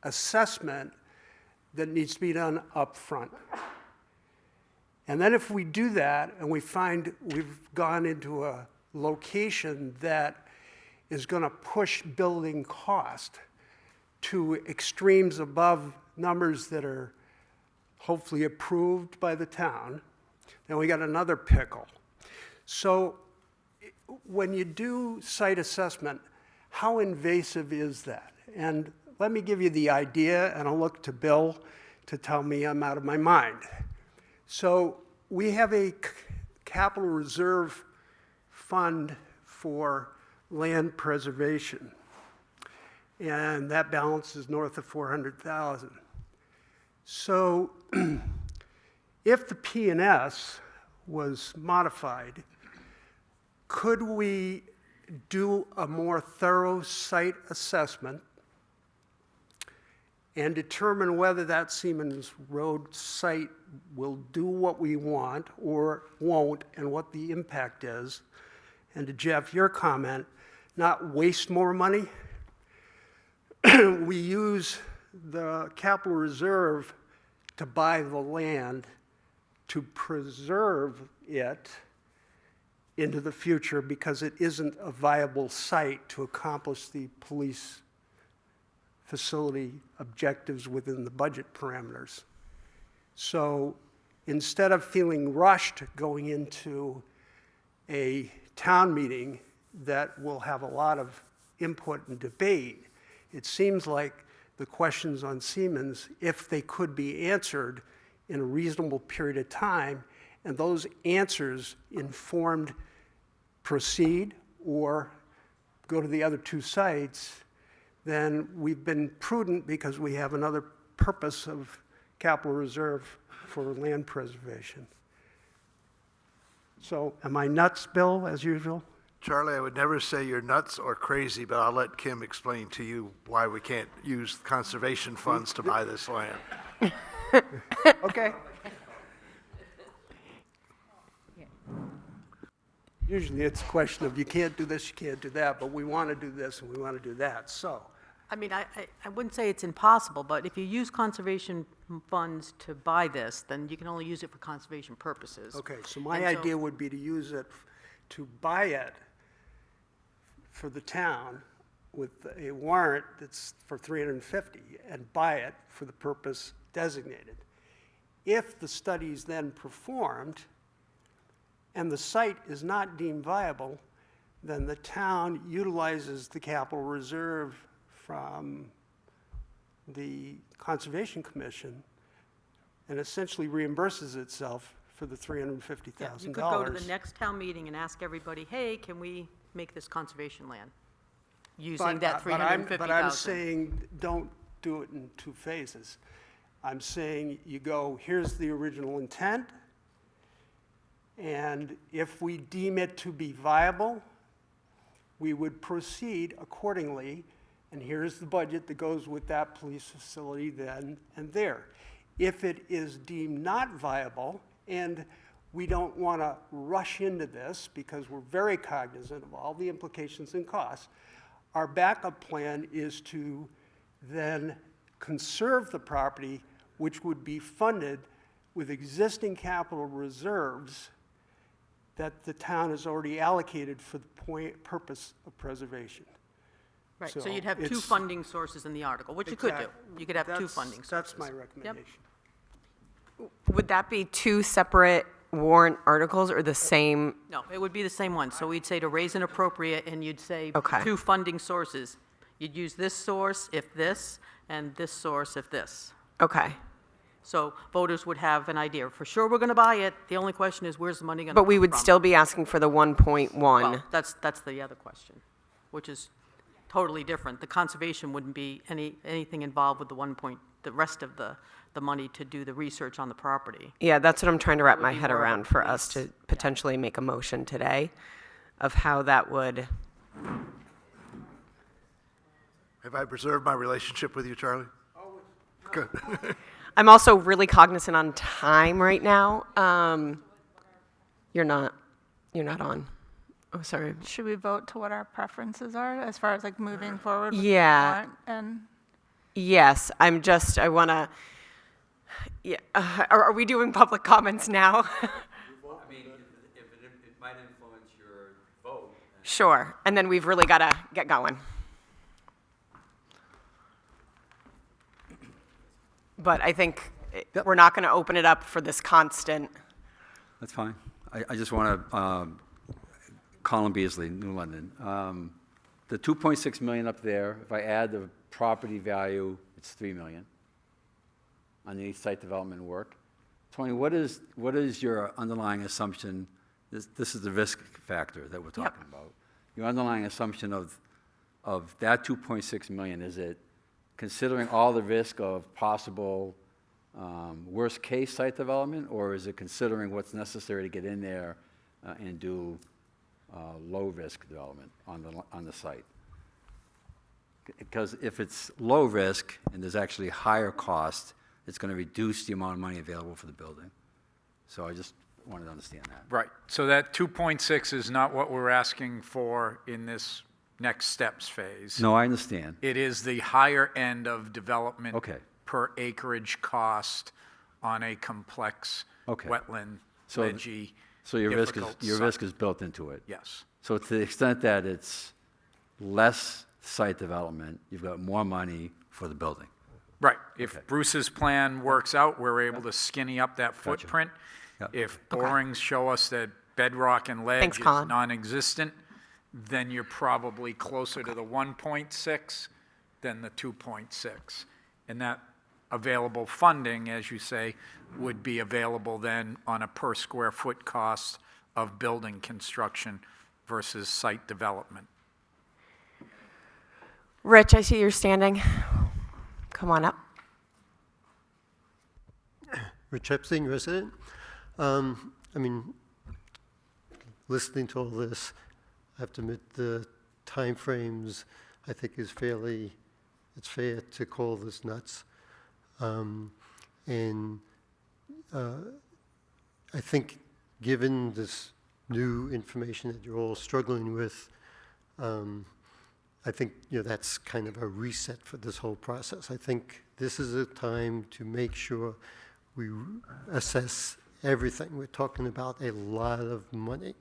assessment that needs to be done up front. And then if we do that and we find we've gone into a location that is going to push building cost to extremes above numbers that are hopefully approved by the town, then we got another pickle. So when you do site assessment, how invasive is that? And let me give you the idea, and I'll look to Bill to tell me I'm out of my mind. So we have a capital reserve fund for land preservation, and that balance is north of 400,000. So if the P&S was modified, could we do a more thorough site assessment and determine whether that Seamans Road site will do what we want or won't, and what the impact is? And to Jeff, your comment, not waste more money. We use the capital reserve to buy the land to preserve it into the future because it isn't a viable site to accomplish the police facility objectives within the budget parameters. So instead of feeling rushed going into a town meeting that will have a lot of input and debate, it seems like the questions on Seamans, if they could be answered in a reasonable period of time, and those answers informed proceed or go to the other two sites, then we've been prudent because we have another purpose of capital reserve for land preservation. So am I nuts, Bill, as usual? Charlie, I would never say you're nuts or crazy, but I'll let Kim explain to you why we can't use conservation funds to buy this land. Okay. Usually it's a question of you can't do this, you can't do that, but we want to do this and we want to do that, so. I mean, I wouldn't say it's impossible, but if you use conservation funds to buy this, then you can only use it for conservation purposes. Okay, so my And so- idea would be to use it to buy it for the town with a warrant that's for 350 and buy it for the purpose designated. If the study is then performed and the site is not deemed viable, then the town utilizes the capital reserve from the Conservation Commission and essentially reimburses itself for the $350,000. Yeah, you could go to the next town meeting and ask everybody, hey, can we make this conservation land? Using that $350,000. But I'm saying, don't do it in two phases. I'm saying you go, here's the original intent, and if we deem it to be viable, we would proceed accordingly, and here's the budget that goes with that police facility then and there. If it is deemed not viable, and we don't want to rush into this because we're very cognizant of all the implications and costs, our backup plan is to then conserve the property, which would be funded with existing capital reserves that the town has already allocated for the purpose of preservation. Right, So so you'd have two it's- funding sources in the article, which you could do. You could have two That's- funding sources. That's my recommendation. Would that be two separate warrant articles or the same? No, it would be the same one. So we'd say to raise and appropriate, and you'd say Okay. two funding sources. You'd use this source if this, and this source if this. Okay. So voters would have an idea. For sure, we're going to buy it. The only question is, where's the money going to come from? But we would still be asking for the 1.1. Well, that's the other question, which is totally different. The conservation wouldn't be anything involved with the rest of the money to do the research on the property. Yeah, that's what I'm trying to wrap my be head more of a around for us to potentially make a motion today of how that would. Have I preserved my relationship with you, Charlie? Good. I'm also really cognizant on time right now. You're not on. Oh, sorry. Should we vote to what our preferences are as far as like moving forward with the Yeah. warrant? And Yes, I want to Yeah, are we doing public comments now? I mean, if it might influence your vote. Sure, and then we've really got to get going. But I think we're not going to open it up for this constant. That's fine. I just want to, Colin Beasley, New London. The 2.6 million up there, if I add the property value, it's 3 million underneath site development work. Tony, what is your underlying assumption? This is the risk factor that we're talking about. Your underlying assumption of that 2.6 million, is it considering all the risk of possible worst case site development, or is it considering what's necessary to get in there and do low risk development on the site? Because if it's low risk and there's actually higher cost, it's going to reduce the amount of money available for the building. So I just wanted to understand that. Right, so that 2.6 is not what we're asking for in this next steps phase. No, I understand. It is the higher end of development Okay. per acreage cost on a complex Okay. wetland, So- ledgy, So your risk difficult is built into it. Yes. So to the extent that it's less site development, you've got more money for the building. Right. If Bruce's plan works out, we're able to skinny up that footprint. Yep. If borings show us that bedrock and ledge Thanks, is Colin. non-existent, then you're probably closer to the 1.6 than the 2.6. And that available funding, as you say, would be available then on a per square foot cost of building construction versus site development. Rich, I see you're standing. Come on up. Rich Epstein, resident. I mean, listening to all this, I have to admit the timeframes I think is it's fair to call this nuts. And I think given this new information that you're all struggling with, I think that's kind of a reset for this whole process. I think this is a time to make sure we assess everything. We're talking about a lot of money.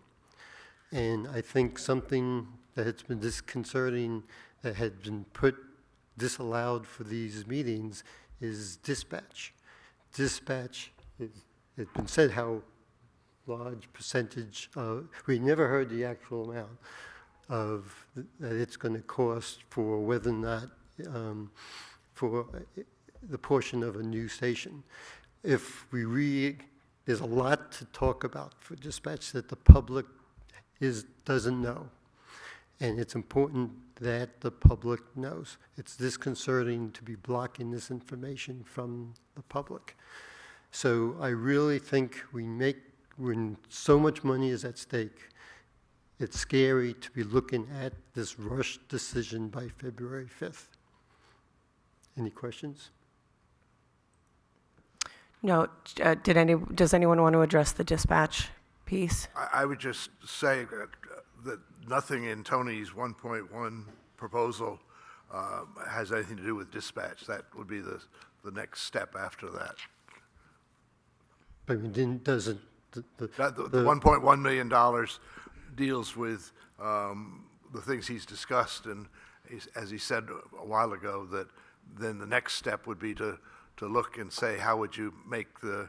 And I think something that has been disconcerting, that had been disallowed for these meetings, is dispatch. Dispatch, it's been said how large percentage we never heard the actual amount of that it's going to cost for whether or not for the portion of a new station. If there's a lot to talk about for dispatch that the public doesn't know, and it's important that the public knows. It's disconcerting to be blocking this information from the public. So I really think when so much money is at stake, it's scary to be looking at this rushed decision by February 5th. Any questions? No, does anyone want to address the dispatch piece? I would just say that nothing in Tony's 1.1 proposal has anything to do with dispatch. That would be the next step after that. I mean, doesn't The $1.1 million deals with the things he's discussed, and as he said a while ago, that then the next step would be to look and say, how would you make the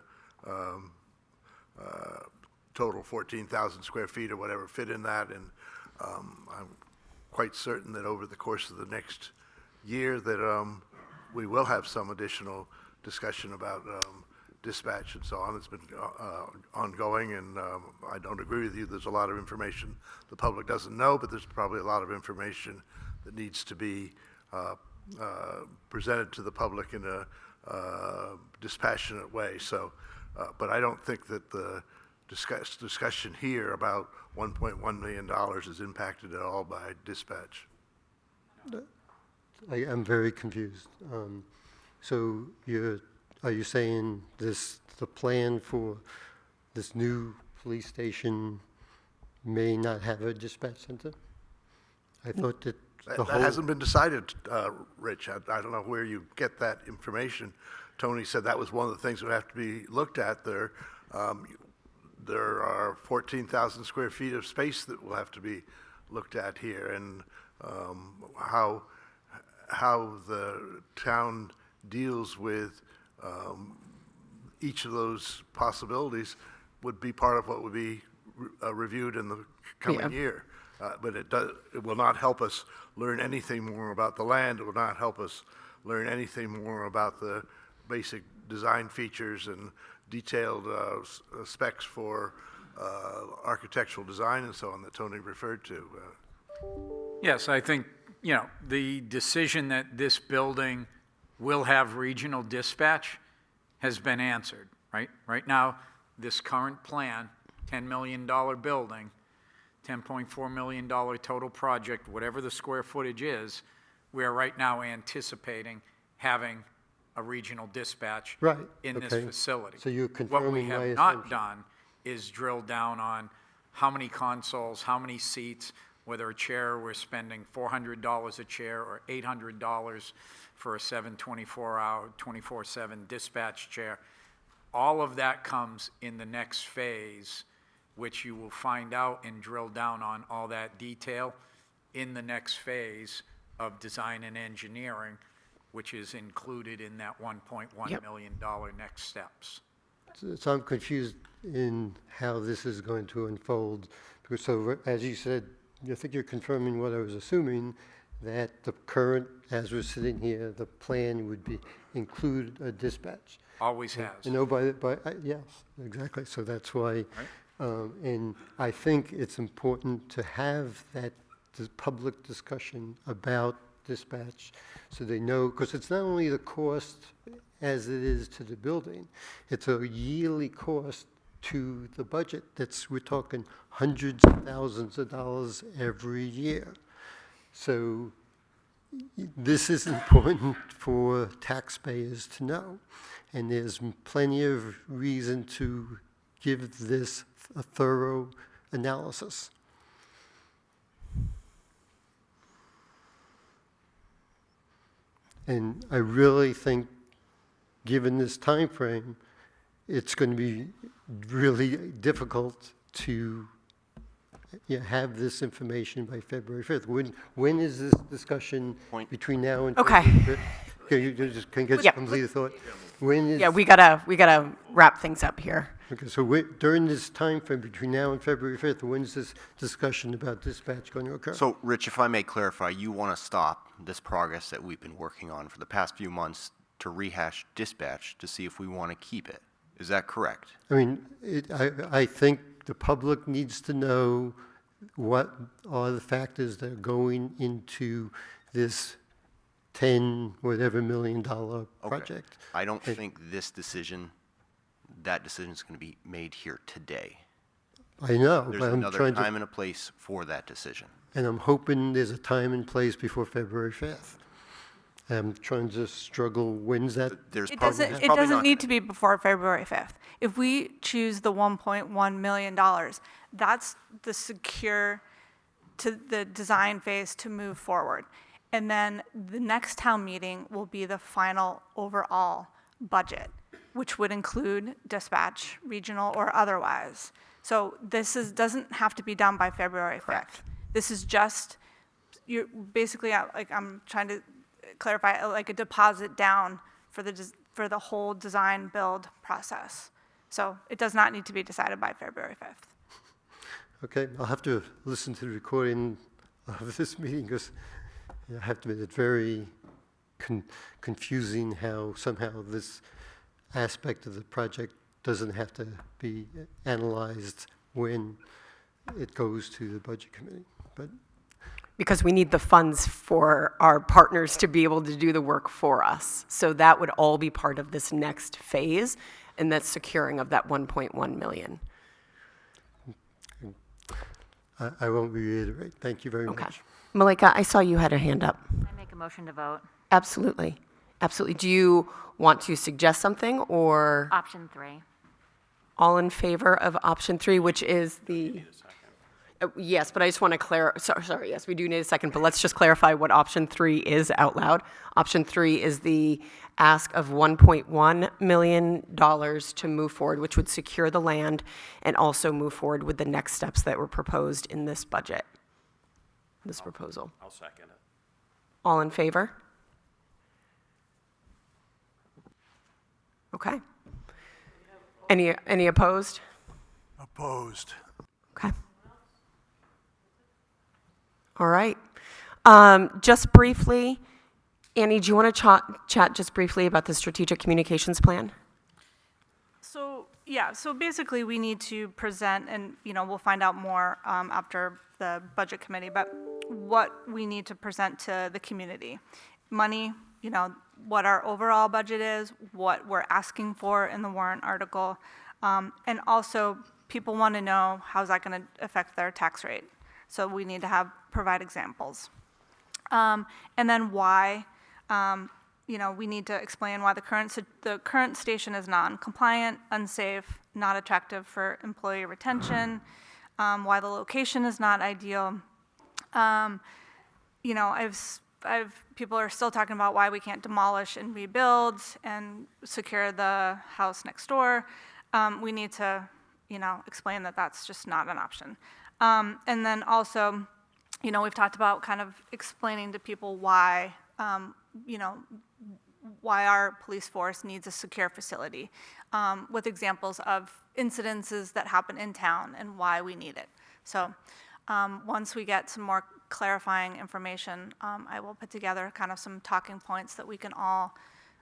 total 14,000 square feet or whatever fit in that? And I'm quite certain that over the course of the next year that we will have some additional discussion about dispatch and so on. It's been ongoing, and I don't agree with you. There's a lot of information the public doesn't know, but there's probably a lot of information that needs to be presented to the public in a dispassionate way. So, but I don't think that the discussion here about $1.1 million is impacted at all by dispatch. I'm very confused. So are you saying the plan for this new police station may not have a dispatch center? I thought that the That whole... hasn't been decided, Rich. I don't know where you get that information. Tony said that was one of the things that would have to be looked at there. There are 14,000 square feet of space that will have to be looked at here, and how the town deals with each of those possibilities would be part of what would be reviewed in the coming year. But it will not help us learn anything more about the land. It will not help us learn anything more about the basic design features and detailed specs for architectural design and so on that Tony referred to. Yes, I think, the decision that this building will have regional dispatch has been answered, right? Right now, this current plan, $10 million building, $10.4 million total project, whatever the square footage is, we are right now anticipating having a regional dispatch Right, in this okay. facility. So you're What we confirming my have not assumption. done is drill down on how many consoles, how many seats, whether a chair, we're spending $400 a chair or $800 for a 24-hour, 24/7 dispatch chair. All of that comes in the next phase, which you will find out and drill down on all that detail in the next phase of design and engineering, which is included in that $1.1 million next steps. So I'm confused in how this is going to unfold, because so, as you said, I think you're confirming what I was assuming, that the current, as we're sitting here, the plan would include a dispatch. Always has. You know, yes, exactly. So that's why, and I think it's important to have that public discussion about dispatch, so they know, because it's not only the cost as it is to the building, it's a yearly cost to the budget. We're talking hundreds of thousands of dollars every year. So this is important for taxpayers to know, and there's plenty of reason to give this a thorough analysis. And I really think, given this time frame, it's going to be really difficult to have this information by February 5th. When is this discussion between now and Okay. February 5th? Can you just get Yeah. complete a thought? When is, Yeah, we gotta wrap things up here. okay, so during this time frame between now and February 5th, when's this discussion about dispatch going to occur? So, Rich, if I may clarify, you want to stop this progress that we've been working on for the past few months to rehash dispatch to see if we want to keep it. Is that correct? I mean, I think the public needs to know what are the factors that are going into this $10 million project. I don't think that decision is going to be made here today. I know, There's but I'm another trying time to, and a place for that decision. and I'm hoping there's a time and place before February 5th. I'm trying to struggle, when's that? There's It probably, doesn't, it doesn't need to be before February 5th. If we choose the $1.1 million, that's the secure to the design phase to move forward. And then the next town meeting will be the final overall budget, which would include dispatch, regional or otherwise. So this doesn't have to be done by February 5th. This is just, you're basically, like, I'm trying to clarify, like a deposit down for the whole design build process. So it does not need to be decided by February 5th. Okay, I'll have to listen to the recording of this meeting, because I have to admit, it's very confusing how somehow this aspect of the project doesn't have to be analyzed when it goes to the budget committee. But Because we need the funds for our partners to be able to do the work for us. So that would all be part of this next phase, and that's securing of that 1.1 million. I won't reiterate. Thank you very Okay. much. Malika, I saw you had a hand up. I make a motion to vote. Absolutely. Absolutely. Do you want to suggest something, or Option 3. all in favor of option 3, which is the, Yes, but I just want to sorry, yes, we do need a second, but let's just clarify what option 3 is out loud. Option 3 is the ask of $1.1 million to move forward, which would secure the land and also move forward with the next steps that were proposed in this budget, this proposal. I'll second it. All in favor? Okay. Any opposed? Opposed. Okay. All right. Just briefly, Annie, do you want to chat just briefly about the strategic communications plan? So, yeah, so basically we need to present, and, we'll find out more after the budget committee, but what we need to present to the community. Money, what our overall budget is, what we're asking for in the warrant article, and also people want to know how's that going to affect their tax rate. So we need to provide examples. And then why, we need to explain why the current station is non-compliant, unsafe, not attractive for employee retention, why the location is not ideal. People are still talking about why we can't demolish and rebuild and secure the house next door. We need to, explain that that's just not an option. And then also, we've talked about kind of explaining to people why, why our police force needs a secure facility, with examples of incidences that happen in town and why we need it. So once we get some more clarifying information, I will put together kind of some talking points that we can all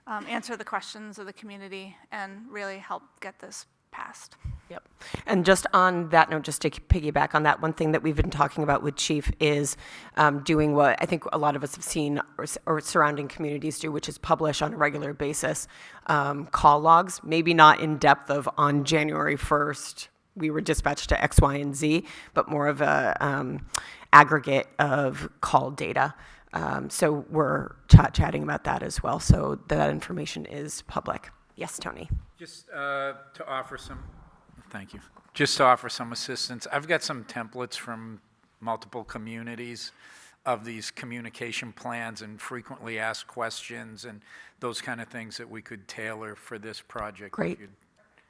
answer the questions of the community and really help get this passed. Yep. And just on that note, just to piggyback on that, one thing that we've been talking about with Chief is doing what I think a lot of us have seen or surrounding communities do, which is publish on a regular basis call logs, maybe not in depth of on January 1st, we were dispatched to X, Y, and Z, but more of a aggregate of call data. So we're chatting about that as well, so that information is public. Yes, Tony. Just to offer some, thank you. Just to offer some assistance, I've got some templates from multiple communities of these communication plans and frequently asked questions and those kind of things that we could tailor for this project. Great.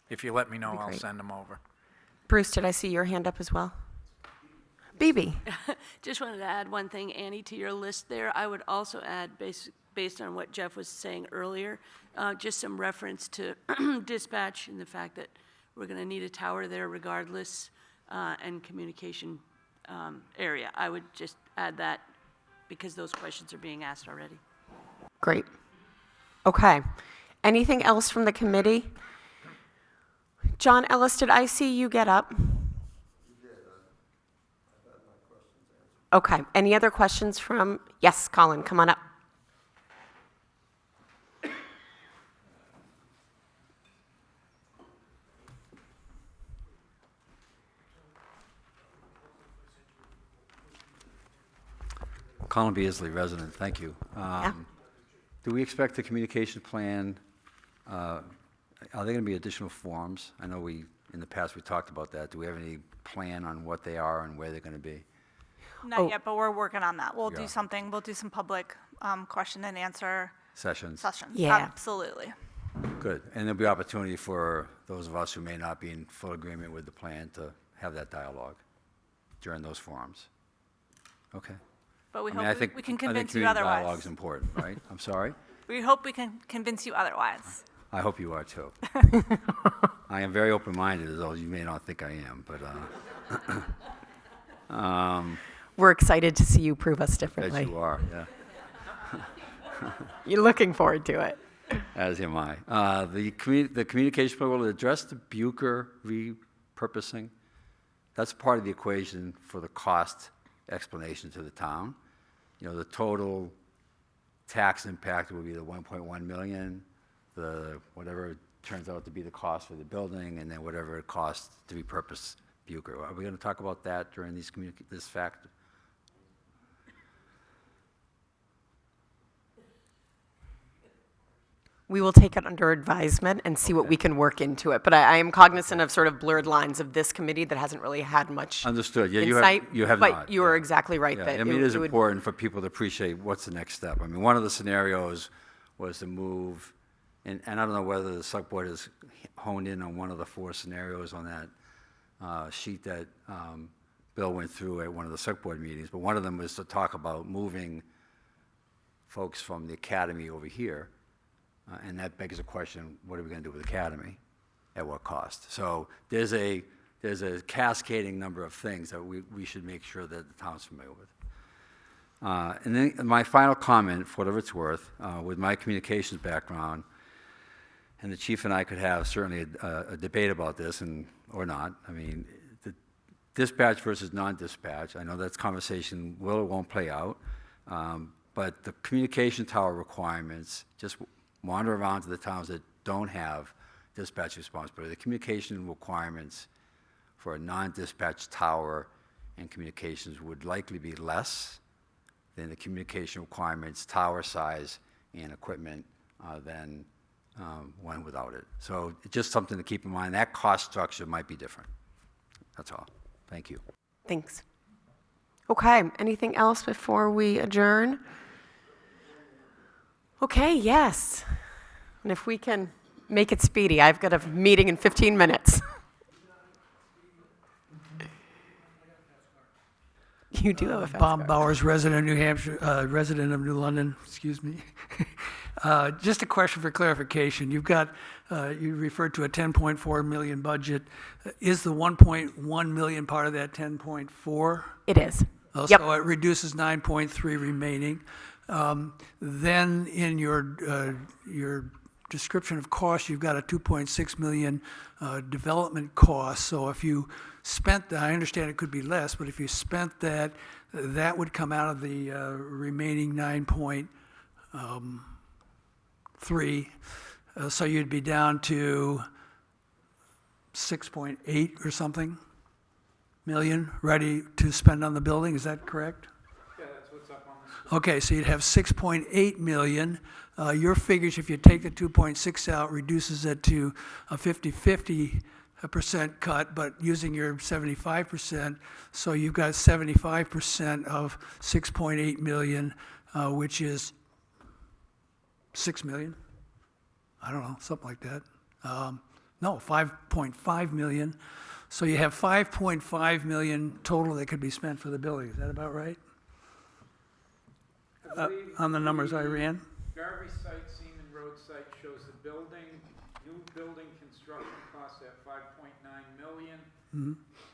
If you let me know, I'll great. send them over. Bruce, did I see your hand up as well? BB. Just wanted to add one thing, Annie, to your list there. I would also add, based on what Jeff was saying earlier, just some reference to dispatch and the fact that we're going to need a tower there regardless, and communication area. I would just add that because those questions are being asked already. Great. Okay. Anything else from the committee? John Ellis, did I see you get up? Okay. Any other questions from? Yes, Colin, come on up. Colin Beasley, resident, thank you. Do we expect the communication plan, are there going to be additional forms? I know in the past we talked about that. Do we have any plan on what they are and where they're going to be? Not yet, but we're working on that. We'll do something, we'll do some public question and answer Sessions? Yeah. Absolutely. Good. And there'll be opportunity for those of us who may not be in full agreement with the plan to have that dialogue during those forums. Okay. But we I mean, hope I think, we can I think convince you community otherwise. dialogue's important, right? I'm sorry? We hope we can convince you otherwise. I hope you are too. I am very open-minded, although you may not think I am, but We're excited to see you prove us as differently. you are, yeah. You're looking forward to it. As am I. The communication plan will address the Bucher repurposing. That's part of the equation for the cost explanation to the town. The total tax impact will be the 1.1 million, the whatever turns out to be the cost for the building, and then whatever it costs to repurpose Bucher. Are we going to talk about that during this fact? we will take it under advisement and see what we can work into it. But I am cognizant of sort of blurred lines of this committee that hasn't really had much Understood. Yeah, insight. you have but not. you are Yeah. exactly right Yeah, that I mean, it is would, important for people to appreciate what's the next step. I mean, one of the scenarios was to move, and I don't know whether the select board has honed in on one of the 4 scenarios on that sheet that Bill went through at one of the select board meetings, but one of them was to talk about moving folks from the academy over here, and that begs the question, what are we going to do with the academy? At what cost? So there's a cascading number of things that we should make sure that the town's familiar with. And then my final comment, for whatever it's worth, with my communications background, and the chief and I could have certainly a debate about this, or not. I mean, the dispatch versus non-dispatch, I know that's conversation will or won't play out, but the communication tower requirements, just wander around to the towns that don't have dispatch responsibility. The communication requirements for a non-dispatch tower and communications would likely be less than the communication requirements, tower size, and equipment than one without it. So it's just something to keep in mind. That cost structure might be different. That's all. Thank you. thanks. Okay, anything else before we adjourn? Okay, yes. And if we can make it speedy, I've got a meeting in 15 minutes. You do have a fast Bob car. Bowers, resident of New Hampshire, resident of New London, excuse me. Just a question for clarification. You've got, you referred to a 10.4 million budget. Is the 1.1 million part of that 10.4? It is. Oh, Yep. So it reduces 9.3 remaining. Then in your description of costs, you've got a 2.6 million development cost. So if you spent that, I understand it could be less, but if you spent that, that would come out of the remaining 9.3. So you'd be down to 6.8 or something million ready to spend on the building. Is that correct? Yeah, that's what's up on the Okay, so you'd have 6.8 million. Your figures, if you take the 2.6 out, reduces it to a 50% cut, but using your 75%, so you've got 75% of 6.8 million, which is 6 million. I don't know, something like that. No, 5.5 million. So you have 5.5 million total that could be spent for the building. Is that about right? On the numbers I ran? Garvey site, Seaman Road site shows the new building construction costs at $5.9 million,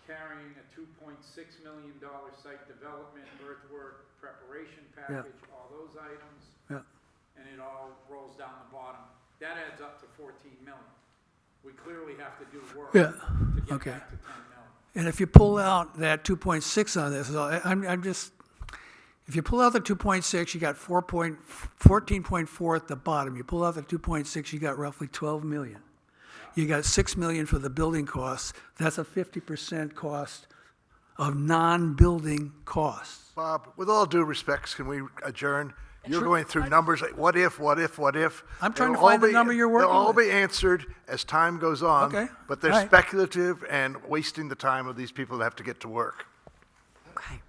carrying a $2.6 million site development, earthwork, preparation package, all those items, Yeah. and it all rolls down the bottom. That adds up to 14 million. We clearly have to do work Yeah, to get okay. back to 10 million. And if you pull out that 2.6 on this, if you pull out the 2.6, you got 14.4 at the bottom. You pull out the 2.6, you got roughly 12 million. You got 6 million for the building costs. That's a 50% cost of non-building costs. Bob, with all due respects, can we adjourn? You're going through numbers like what if? I'm trying to They'll find the all be- number you're working They'll all with. be answered as time goes on. Okay, But they're all right. speculative and wasting the time of these people that have to get to work. Okay.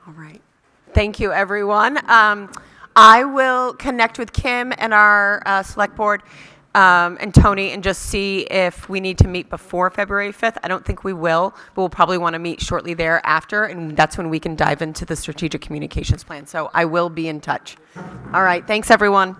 All right. Thank you, everyone. I will connect with Kim and our select board and Tony and just see if we need to meet before February 5th. I don't think we will, but we'll probably want to meet shortly thereafter, and that's when we can dive into the strategic communications plan. So I will be in touch. All right. Thanks, everyone.